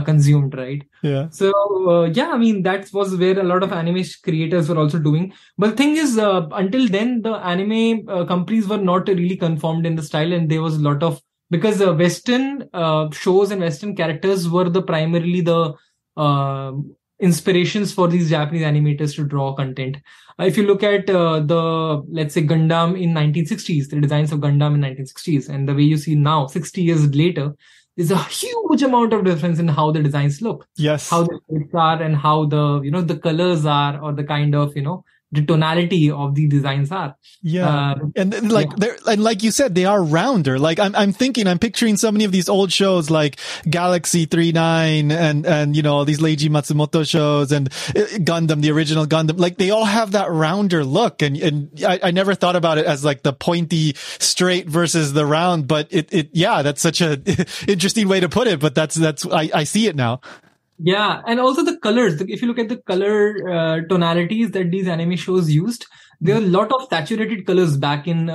consumed, right? Yeah. So, that was where a lot of anime creators were also doing. But the thing is, until then, the anime companies were not really conformed in the style, and there was a lot of, because Western shows and Western characters were primarily the inspirations for these Japanese animators to draw content. If you look at let's say Gundam in 1960s, the designs of Gundam in 1960s, and the way you see now, 60 years later, there's a huge amount of difference in how the designs look. Yes. How the shapes are, and how the colors are, or the kind of, the tonality of the designs are. Yeah. Like you said, they are rounder. Like I'm picturing so many of these old shows like Galaxy 39 and these Leiji Matsumoto shows and Gundam, the original Gundam. Like they all have that rounder look. And I never thought about it as like the pointy straight versus the round, but that's such a interesting way to put it. But I see it now. Yeah, and also the colors. If you look at the color tonalities that these anime shows used, there are a lot of saturated colors back in the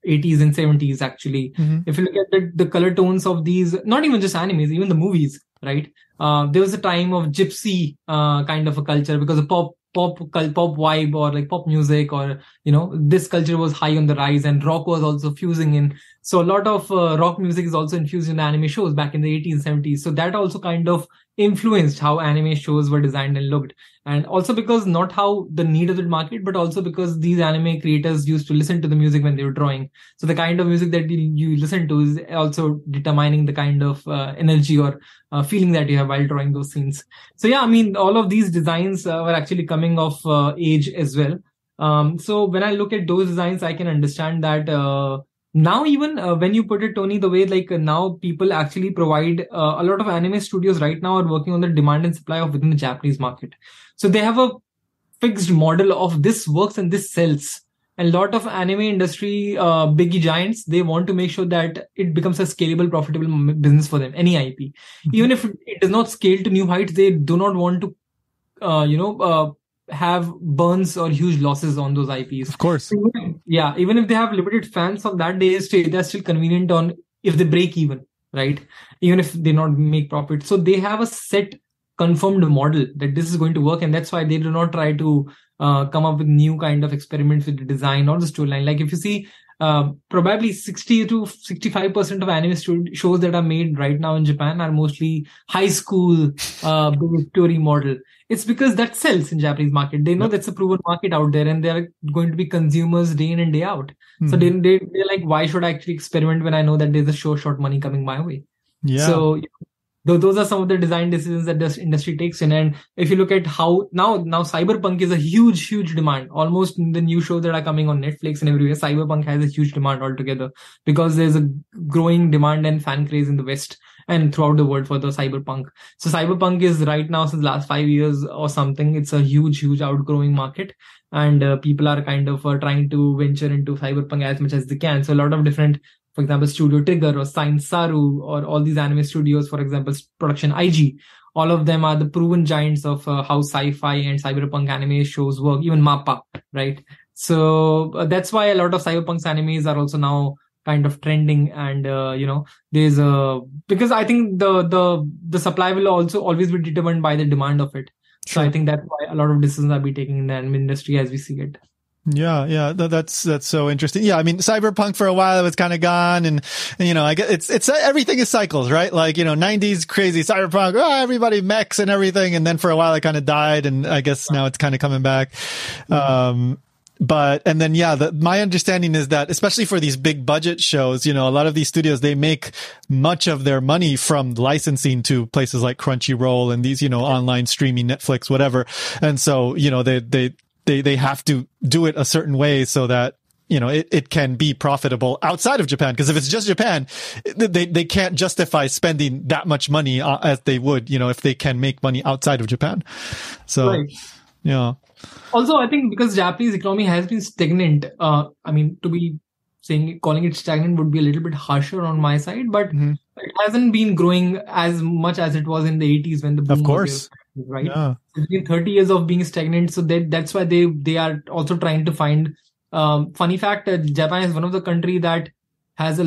80s and 70s, actually. Mm-hmm. If you look at the color tones of these, not even just animes, even the movies, right? There was a time of gypsy kind of a culture, because of pop vibe, or like pop music, or this culture was high on the rise, and rock was also fusing in. So a lot of rock music is also infused in anime shows back in the 80s, 70s. So that also kind of influenced how anime shows were designed and looked. And also because not how the need of the market, but also because these anime creators used to listen to the music when they were drawing. So the kind of music that you listen to is also determining the kind of energy or feeling that you have while drawing those scenes. So yeah, all of these designs were actually coming of age as well. So when I look at those designs, I can understand that now even when you put it, Tony, the way now people actually provide a lot of anime studios right now are working on the demand and supply of within the Japanese market. So they have a fixed model of this works and this sells. And a lot of anime industry biggie giants, they want to make sure that it becomes a scalable, profitable business for them, any IP. Mm-hmm. Even if it does not scale to new heights, they do not want to have burns or huge losses on those IPs. Of course. Even if they have limited fans on that day, they're still convenient on if they break even, right? Even if they not make profit. So they have a set confirmed model that this is going to work, and that's why they do not try to come up with new kind of experiments with the design or the storyline. Like if you see, probably 60 to 65% of anime shows that are made right now in Japan are mostly high school story model. It's because that sells in Japanese market. They know that's a proven market out there, and they're going to be consumers day in and day out. Mm-hmm. So they're like, why should I actually experiment when I know that there's a short money coming my way? Yeah. So those are some of the design decisions that the industry takes in. And if you look at how now cyberpunk is a huge demand. Almost the new shows that are coming on Netflix and everywhere, cyberpunk has a huge demand altogether, because there's a growing demand and fan craze in the West and throughout the world for the cyberpunk. So cyberpunk is right now, since last 5 years or something, it's a huge outgrowing market. And people are kind of trying to venture into cyberpunk as much as they can. So a lot of different, for example, Studio Trigger or Science Saru or all these anime studios, for example, Production IG, all of them are the proven giants of how sci-fi and cyberpunk anime shows work, even MAPPA, right? So that's why a lot of cyberpunk animes are also now kind of trending. And there's because I think the supply will also always be determined by the demand of it. So I think that's why a lot of decisions are being taken in the anime industry as we see it. Yeah. That's so interesting. Yeah. I mean, cyberpunk for a while, it was kind of gone, and I guess it's everything is cycles, right? Like, 90s crazy cyberpunk, everybody mechs and everything. And then for a while it kind of died, and I guess now it's kind of coming back. My understanding is that, especially for these big budget shows, a lot of these studios, they make much of their money from licensing to places like Crunchyroll and these, online streaming, Netflix, whatever. And so, they have to do it a certain way so that, it can be profitable outside of Japan. Because if it's just Japan, they can't justify spending that much money as they would, if they can make money outside of Japan. So, right. Yeah. Also, I think because Japanese economy has been stagnant, calling it stagnant would be a little bit harsher on my side, but it hasn't been growing as much as it was in the 80s when the boom of course. was, right? Yeah. It's been 30 years of being stagnant, so that's why they are also trying to find. Funny fact, Japan is one of the country that has a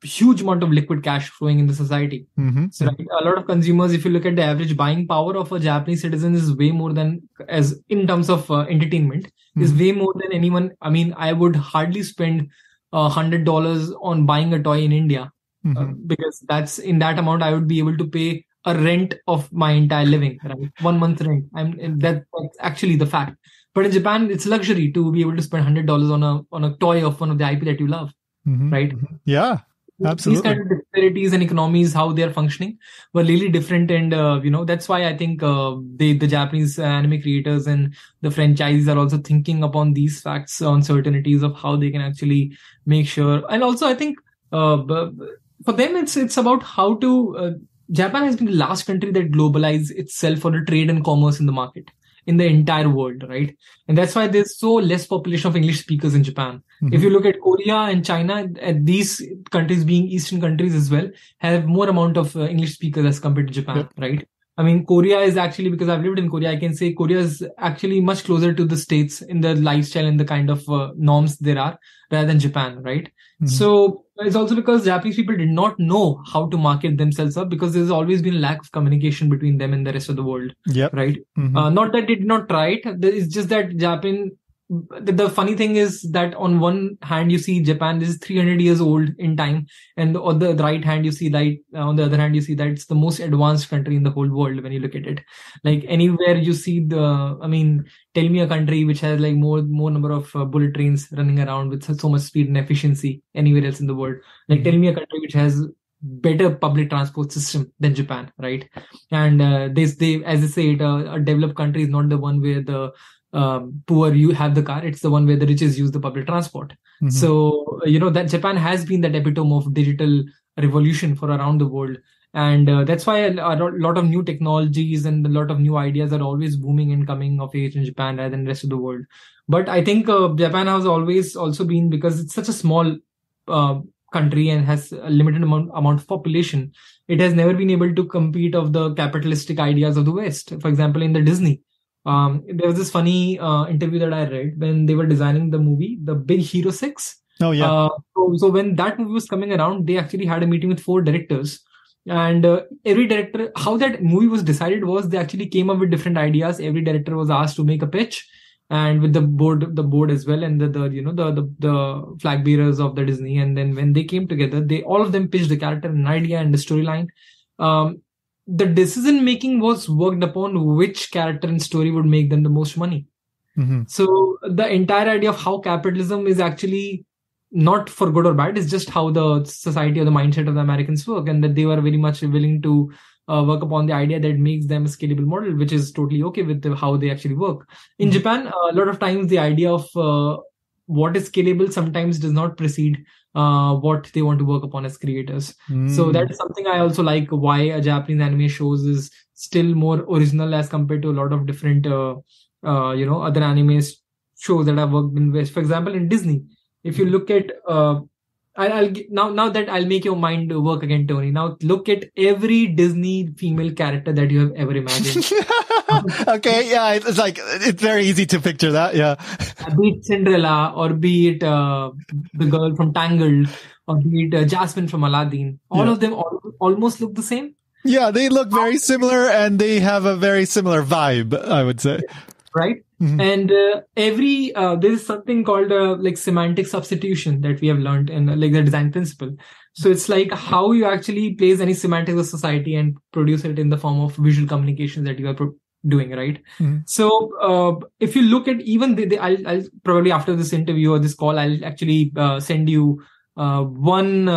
huge amount of liquid cash flowing in the society. So right, a lot of consumers, if you look at the average buying power of a Japanese citizen, is way more than, as in terms of entertainment, is way more than anyone. I mean, I would hardly spend $100 on buying a toy in India, because that's in that amount I would be able to pay a rent of my entire living, right? 1 month rent. That's actually the fact. But in Japan, it's luxury to be able to spend $100 on a toy of one of the IP that you love, right? Yeah. Absolutely. These kind of disparities and economies, how they are functioning, were really different. And, that's why I think the Japanese anime creators and the franchisees are also thinking upon these facts, uncertainties of how they can actually make sure. And also, I think for them, it's about how to... Japan has been the last country that globalized itself for the trade and commerce in the market, in the entire world, right? And that's why there's so less population of English speakers in Japan. If you look at Korea and China, these countries being Eastern countries as well, have more amount of English speakers as compared to Japan, right? I mean, Korea is actually, because I've lived in Korea, I can say Korea is actually much closer to the States in the lifestyle and the kind of norms there are, rather than Japan, right? So it's also because Japanese people did not know how to market themselves up, because there's always been a lack of communication between them and the rest of the world, right? Not that they did not try it. It's just that Japan... The funny thing is that on one hand you see Japan, this is 300 years old in time, and on the right hand you see that, on the other hand you see that it's the most advanced country in the whole world when you look at it. Like anywhere you see tell me a country which has like more number of bullet trains running around with so much speed and efficiency anywhere else in the world. Like tell me a country which has better public transport system than Japan, right? And they as they say it, a developed country is not the one where the poor you have the car, it's the one where the riches use the public transport. So that Japan has been that epitome of digital revolution for around the world, and that's why a lot of new technologies and a lot of new ideas are always booming and coming of age in Japan rather than the rest of the world. But I think Japan has always also been, because it's such a small country and has a limited amount of population, it has never been able to compete of the capitalistic ideas of the West. For example, in the Disney, there was this funny interview that I read when they were designing the movie, The Big Hero 6. Oh, yeah. So when that movie was coming around, they actually had a meeting with 4 directors. And every director, how that movie was decided was they actually came up with different ideas. Every director was asked to make a pitch, and with the board as well, and the flag bearers of the Disney. And then when they came together, all of them pitched the character, an idea, and the storyline. The decision making was worked upon which character and story would make them the most money. So the entire idea of how capitalism is actually not for good or bad, it's just how the society or the mindset of the Americans work, and that they were very much willing to work upon the idea that makes them a scalable model, which is totally okay with how they actually work. In Japan, a lot of times the idea of what is scalable sometimes does not precede what they want to work upon as creators. So that is something I also like, why a Japanese anime shows is still more original as compared to a lot of different other anime shows that I've worked in West. For example, in Disney, if you look at now that I'll make your mind work again, Tony. Now look at every Disney female character that you have ever imagined. Okay, yeah, it's very easy to picture that, yeah. Be it Cinderella, or be it the girl from Tangled, or be it Jasmine from Aladdin. All of them almost look the same. Yeah, they look very similar, and they have a very similar vibe, I would say. Right? And there's something called like semantic substitution that we have learned in like the design principle. So it's like how you actually place any semantics of society and produce it in the form of visual communications that you are doing, right? So if you look at even I'll probably after this interview or this call, I'll actually send you one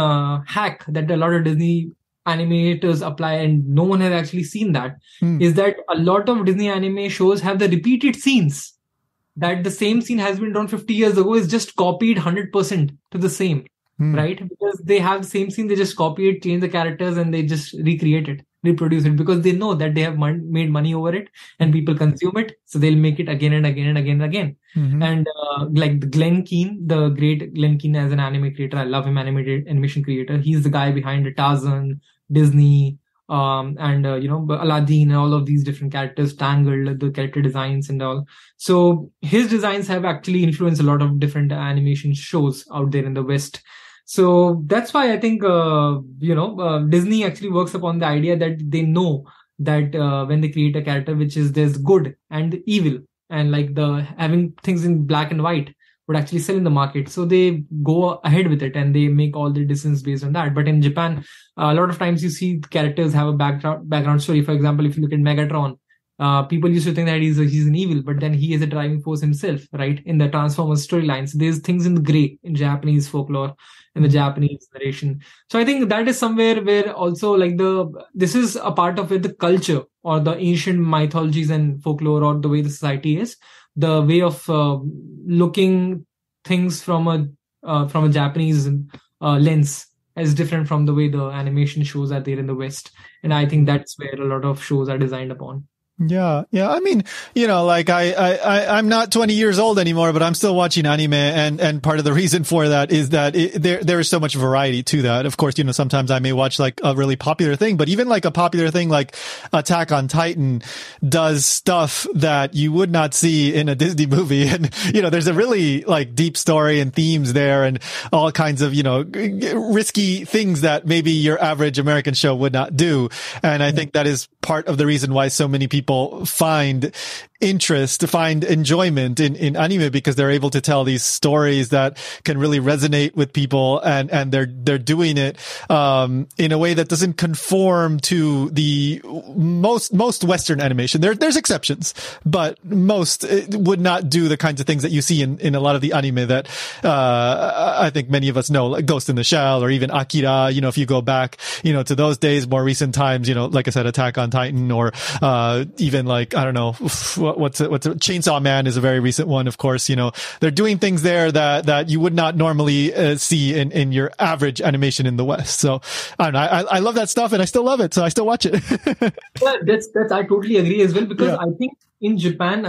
hack that a lot of Disney animators apply, and no one has actually seen that, is that a lot of Disney anime shows have the repeated scenes, that the same scene has been done 50 years ago is just copied 100% to the same, right? Because they have the same scene, they just copy it, change the characters, and they just recreate it, reproduce it, because they know that they have made money over it and people consume it, so they'll make it again and again and again and again. And like Glenn Keane, the great Glenn Keane as an anime creator, I love him, animation creator. He's the guy behind Tarzan, Disney, and Aladdin, and all of these different characters, Tangled, the character designs and all. So his designs have actually influenced a lot of different animation shows out there in the West. So that's why I think Disney actually works upon the idea that they know that when they create a character, which is there's good and evil, and like the having things in black and white would actually sell in the market. So they go ahead with it and they make all the decisions based on that. But in Japan, a lot of times you see characters have a background story. For example, if you look at Megatron, people used to think that he's an evil, but then he is a driving force himself, right? In the Transformers storyline. So there's things in the gray in Japanese folklore, in the Japanese narration. So I think that is somewhere where also like this is a part of where the culture or the ancient mythologies and folklore, or the way the society is, the way of looking things from a Japanese lens is different from the way the animation shows are there in the West. And I think that's where a lot of shows are designed upon. Yeah. I mean, like I'm not 20 years old anymore, but I'm still watching anime, and part of the reason for that is that there is so much variety to that. Of course, sometimes I may watch like a really popular thing, but even like a popular thing like Attack on Titan does stuff that you would not see in a Disney movie. And, there's a really like deep story and themes there, and all kinds of, risky things that maybe your average American show would not do. And I think that is part of the reason why so many people find enjoyment in anime, because they're able to tell these stories that can really resonate with people, and they're doing it in a way that doesn't conform to the most Western animation. There's exceptions, but most would not do the kinds of things that you see in a lot of the anime that I think many of us know, like Ghost in the Shell or even Akira. If you go back to those days, more recent times, like I said, Attack on Titan, or even like, I don't know, what's it? Chainsaw Man is a very recent one, of course. They're doing things there that you would not normally see in your average animation in the West. So I don't know, I love that stuff, and I still love it, so I still watch it. Yeah, that's I totally agree as well, because I think in Japan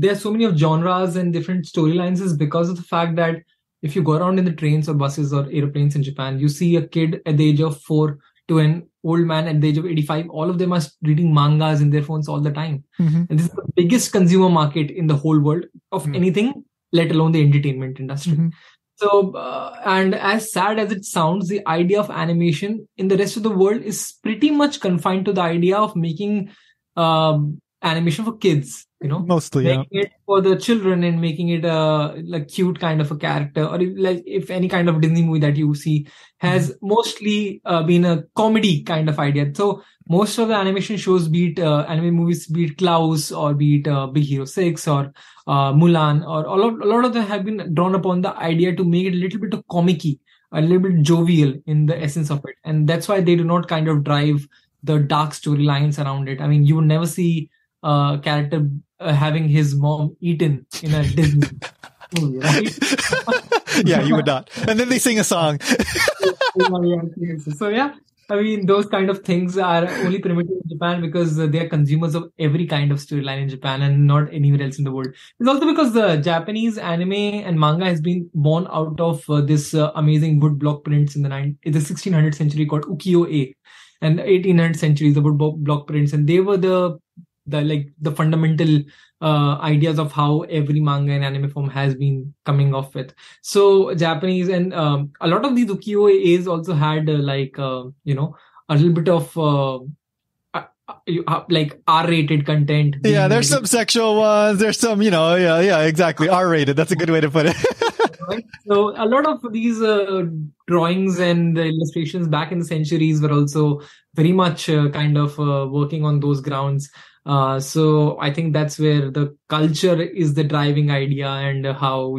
there are so many of genres and different storylines is because of the fact that if you go around in the trains or buses or airplanes in Japan, you see a kid at the age of 4 to an old man at the age of 85, all of them are reading mangas in their phones all the time. And this is the biggest consumer market in the whole world of anything, let alone the entertainment industry. So, and as sad as it sounds, the idea of animation in the rest of the world is pretty much confined to the idea of making animation for kids, mostly making it for the children and making it like cute kind of a character, or if any kind of Disney movie that you see has mostly been a comedy kind of idea. So most of the animation shows, be it anime movies, be it Klaus or be it Big Hero 6 or Mulan, or a lot of them have been drawn upon the idea to make it a little bit of comic-y, a little bit jovial in the essence of it. And that's why they do not kind of drive the dark storylines around it. I mean, you would never see a character having his mom eaten in a Disney movie, right? Yeah, you would not. And then they sing a song. So yeah, I mean, those kind of things are only permitted in Japan because they are consumers of every kind of storyline in Japan and not anywhere else in the world. It's also because the Japanese anime and manga has been born out of this amazing wood block prints in the 1600th century called ukiyo-e, and the 1800th century the wood block prints, and they were the fundamental ideas of how every manga and anime form has been coming off with. So Japanese and a lot of these ukiyo-e's also had a little bit of like R-rated content. Yeah, there's some sexual ones. There's some, yeah, exactly. R-rated. That's a good way to put it. Right? So a lot of these drawings and illustrations back in the centuries were also very much kind of working on those grounds. So I think that's where the culture is the driving idea, and how,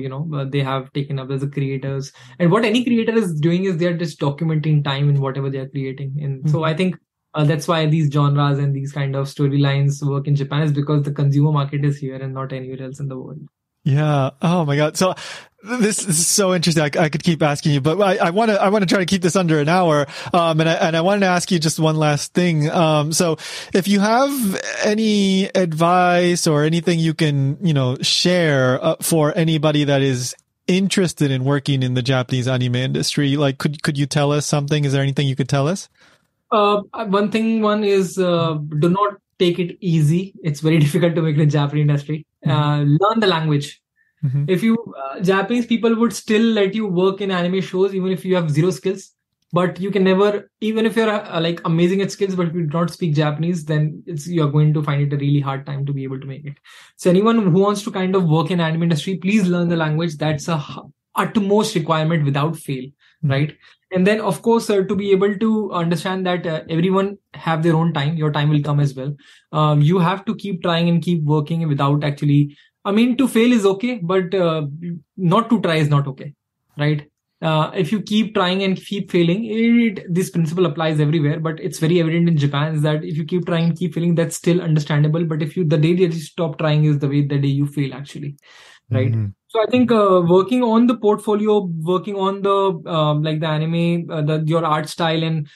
they have taken up as the creators. And what any creator is doing is they're just documenting time in whatever they're creating. And so I think that's why these genres and these kind of storylines work in Japan, is because the consumer market is here and not anywhere else in the world. Yeah. Oh my God. So this is so interesting. I could keep asking you, but I want to try to keep this under an hour. And I wanted to ask you just one last thing. So if you have any advice or anything you can, share for anybody that is interested in working in the Japanese anime industry, like could you tell us something? Is there anything you could tell us? One is do not take it easy. It's very difficult to make in the Japanese industry. Learn the language. Mm-hmm. If you Japanese people would still let you work in anime shows even if you have zero skills, but you can never, even if you're like amazing at skills, but if you do not speak Japanese, then you're going to find it a really hard time to be able to make it. So anyone who wants to kind of work in anime industry, please learn the language. That's a utmost requirement without fail, right? And then, of course, to be able to understand that everyone have their own time, your time will come as well. You have to keep trying and keep working without actually, to fail is okay, but not to try is not okay, right? If you keep trying and keep failing, this principle applies everywhere, but it's very evident in Japan is that if you keep trying and keep failing, that's still understandable. But the day that you stop trying is the day you fail actually, right? Mm-hmm. So I think working on the portfolio, working on the the anime, your art style, and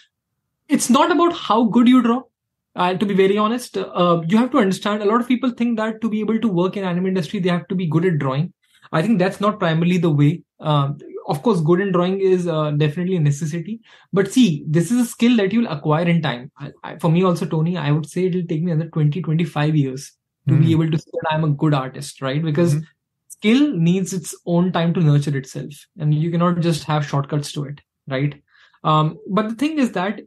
it's not about how good you draw. To be very honest, you have to understand. A lot of people think that to be able to work in anime industry, they have to be good at drawing. I think that's not primarily the way. Of course, good in drawing is definitely a necessity. But see, this is a skill that you'll acquire in time. For me also, Tony, I would say it'll take me another 20-25 years to be able to say that I'm a good artist, right? Because skill needs its own time to nurture itself, and you cannot just have shortcuts to it, right? But the thing is that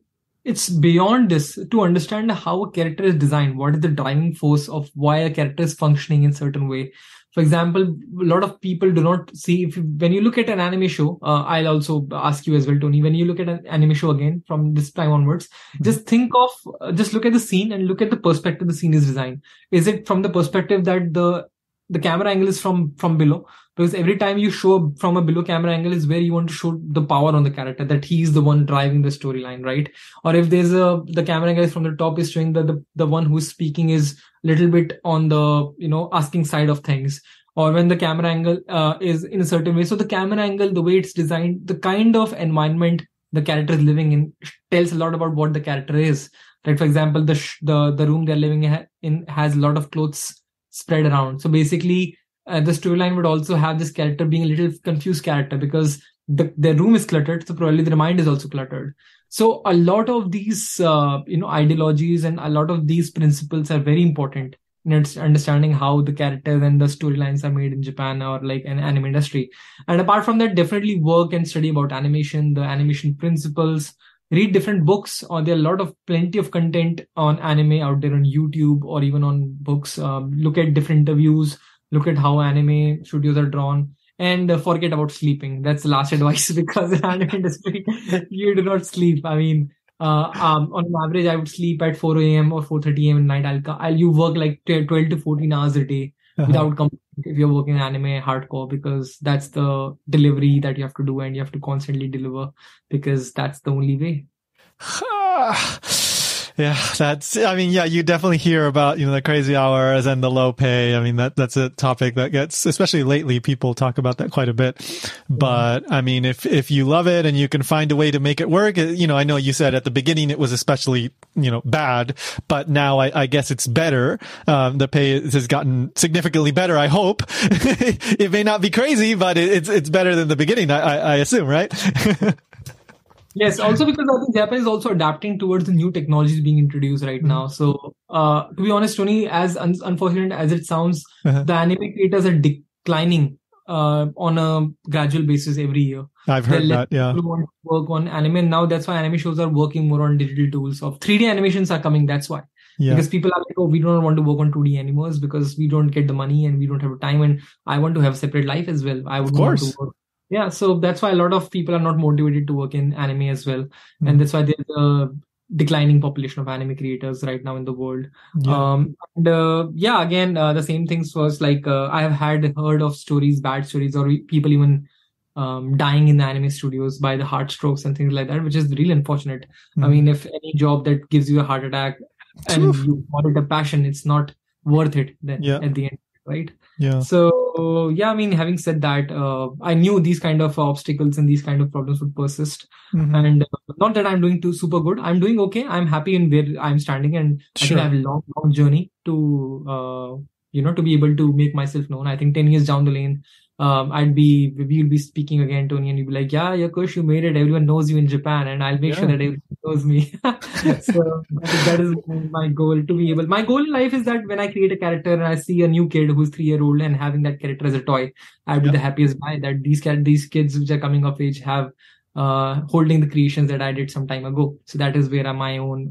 it's beyond this to understand how a character is designed. What is the driving force of why a character is functioning in a certain way? For example, a lot of people do not see, when you look at an anime show, I'll also ask you as well, Tony, when you look at an anime show again from this time onwards, just look at the scene and look at the perspective the scene is designed. Is it from the perspective that the camera angle is from below? Because every time you show from a below camera angle is where you want to show the power on the character, that he's the one driving the storyline, right? Or if there's the camera angle is from the top is showing that the one who's speaking is a little bit on the, asking side of things. Or when the camera angle is in a certain way. So the camera angle, the way it's designed, the kind of environment the character is living in tells a lot about what the character is, right? For example, the room they're living in has a lot of clothes spread around. So basically, the storyline would also have this character being a little confused character because the room is cluttered, so probably their mind is also cluttered. So a lot of these, ideologies and a lot of these principles are very important in understanding how the characters and the storylines are made in Japan or like an anime industry. And apart from that, definitely work and study about animation, the animation principles, read different books, or there are plenty of content on anime out there on YouTube or even on books. Look at different interviews, look at how anime studios are drawn, and forget about sleeping. That's the last advice, because in anime industry, you do not sleep. On an average, I would sleep at 4 a.m. or 4:30 a.m. at night. You work like 12 to 14 hours a day without complaining if you're working anime hardcore, because that's the delivery that you have to do, and you have to constantly deliver because that's the only way. Yeah, you definitely hear about, the crazy hours and the low pay. I mean, that's a topic that gets, especially lately, people talk about that quite a bit. But I mean, if you love it and you can find a way to make it work, I know you said at the beginning it was especially, bad, but now I guess it's better. The pay has gotten significantly better, I hope. It may not be crazy, but it's better than the beginning, I assume, right? Yes, also because I think Japan is also adapting towards the new technologies being introduced right now. So, to be honest, Tony, as unfortunate as it sounds, the anime creators are declining on a gradual basis every year. I've heard that, yeah. People want to work on anime, and now that's why anime shows are working more on digital tools. Of 3D animations are coming, that's why. Yeah. Because people are like, oh, we don't want to work on 2D anymore because we don't get the money and we don't have the time, and I want to have a separate life as well. I would want to work. Yeah, so that's why a lot of people are not motivated to work in anime as well. And that's why there's a declining population of anime creators right now in the world. Yeah. Again, the same things was like, I have heard of bad stories, or people even dying in the anime studios by the heart strokes and things like that, which is really unfortunate. I mean, if any job that gives you a heart attack and you call it a passion, it's not worth it then at the end, right? Yeah. So, I mean, having said that, I knew these kind of obstacles and these kind of problems would persist. And not that I'm doing super good. I'm doing okay. I'm happy in where I'm standing, and I think I have a long journey to, to be able to make myself known. I think 10 years down the lane, we'll be speaking again, Tony, and you'll be like, yeah, Kush, you made it. Everyone knows you in Japan, and I'll make sure that everyone knows me. So that is my goal, to be able. My goal in life is that when I create a character and I see a new kid who's 3-year-old and having that character as a toy, I'll be the happiest guy that these kids which are coming of age have holding the creations that I did some time ago. So that is where my own,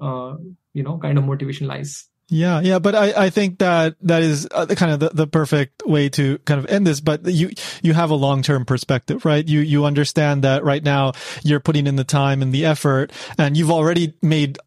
kind of motivation lies. Yeah, but I think that is kind of the perfect way to kind of end this. But you have a long-term perspective, right? You understand that right now you're putting in the time and the effort, and you've already made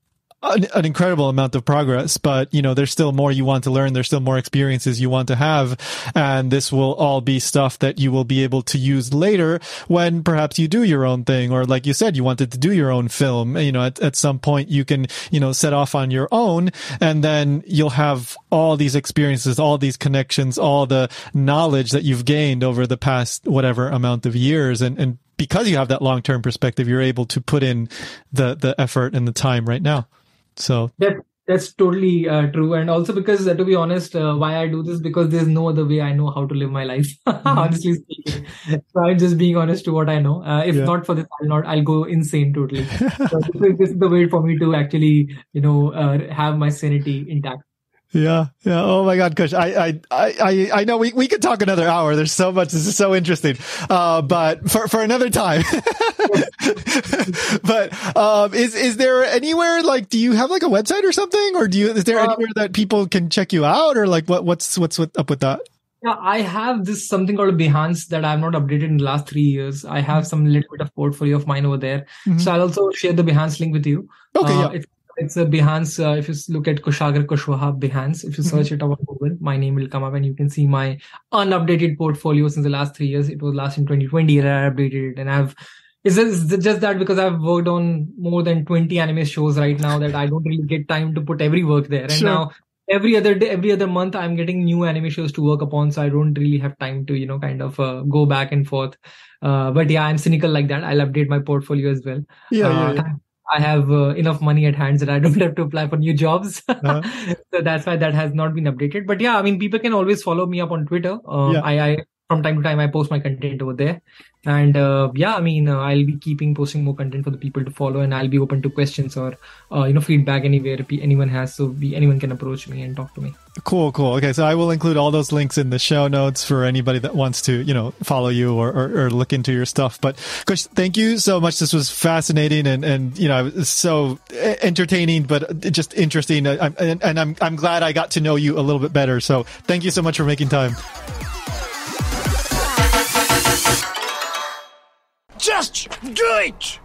an incredible amount of progress, but there's still more you want to learn. There's still more experiences you want to have. And this will all be stuff that you will be able to use later when perhaps you do your own thing. Or like you said, you wanted to do your own film, at some point you can, set off on your own, and then you'll have all these experiences, all these connections, all the knowledge that you've gained over the past whatever amount of years. And because you have that long-term perspective, you're able to put in the effort and the time right now. So that's totally true. And also because, to be honest, why I do this, because there's no other way I know how to live my life, honestly speaking. So I'm just being honest to what I know. If not for this, I'll go insane totally. So this is the way for me to actually, have my sanity intact. Yeah. Oh my God, Kush. I know we could talk another hour. There's so much. This is so interesting. But for another time. But, is there anywhere, like, do you have like a website or something? Or is there anywhere that people can check you out, or like what's up with that? Yeah, I have something called a Behance that I have not updated in the last 3 years. I have some little bit of portfolio of mine over there. So I'll also share the Behance link with you. Okay. It's a Behance. If you look at Kushagra Kushwaha Behance, if you search it up on Google, my name will come up and you can see my unupdated portfolio since the last 3 years. It was last in 2020 that I updated it, and it's just that because I've worked on more than 20 anime shows right now that I don't really get time to put every work there. And now every other day, every other month, I'm getting new anime shows to work upon. So I don't really have time to, kind of go back and forth. But yeah, I'm cynical like that. I'll update my portfolio as well. I have enough money at hand that I don't have to apply for new jobs. So that's why that has not been updated. But yeah, I mean, people can always follow me up on Twitter. I from time to time, I post my content over there. And I'll be posting more content for the people to follow, and I'll be open to questions or, feedback anywhere if anyone has. So anyone can approach me and talk to me. Cool. Okay. So I will include all those links in the show notes for anybody that wants to, follow you or look into your stuff. But Kush, thank you so much. This was fascinating and it was so entertaining, but just interesting. I'm glad I got to know you a little bit better. So thank you so much for making time. Just do it!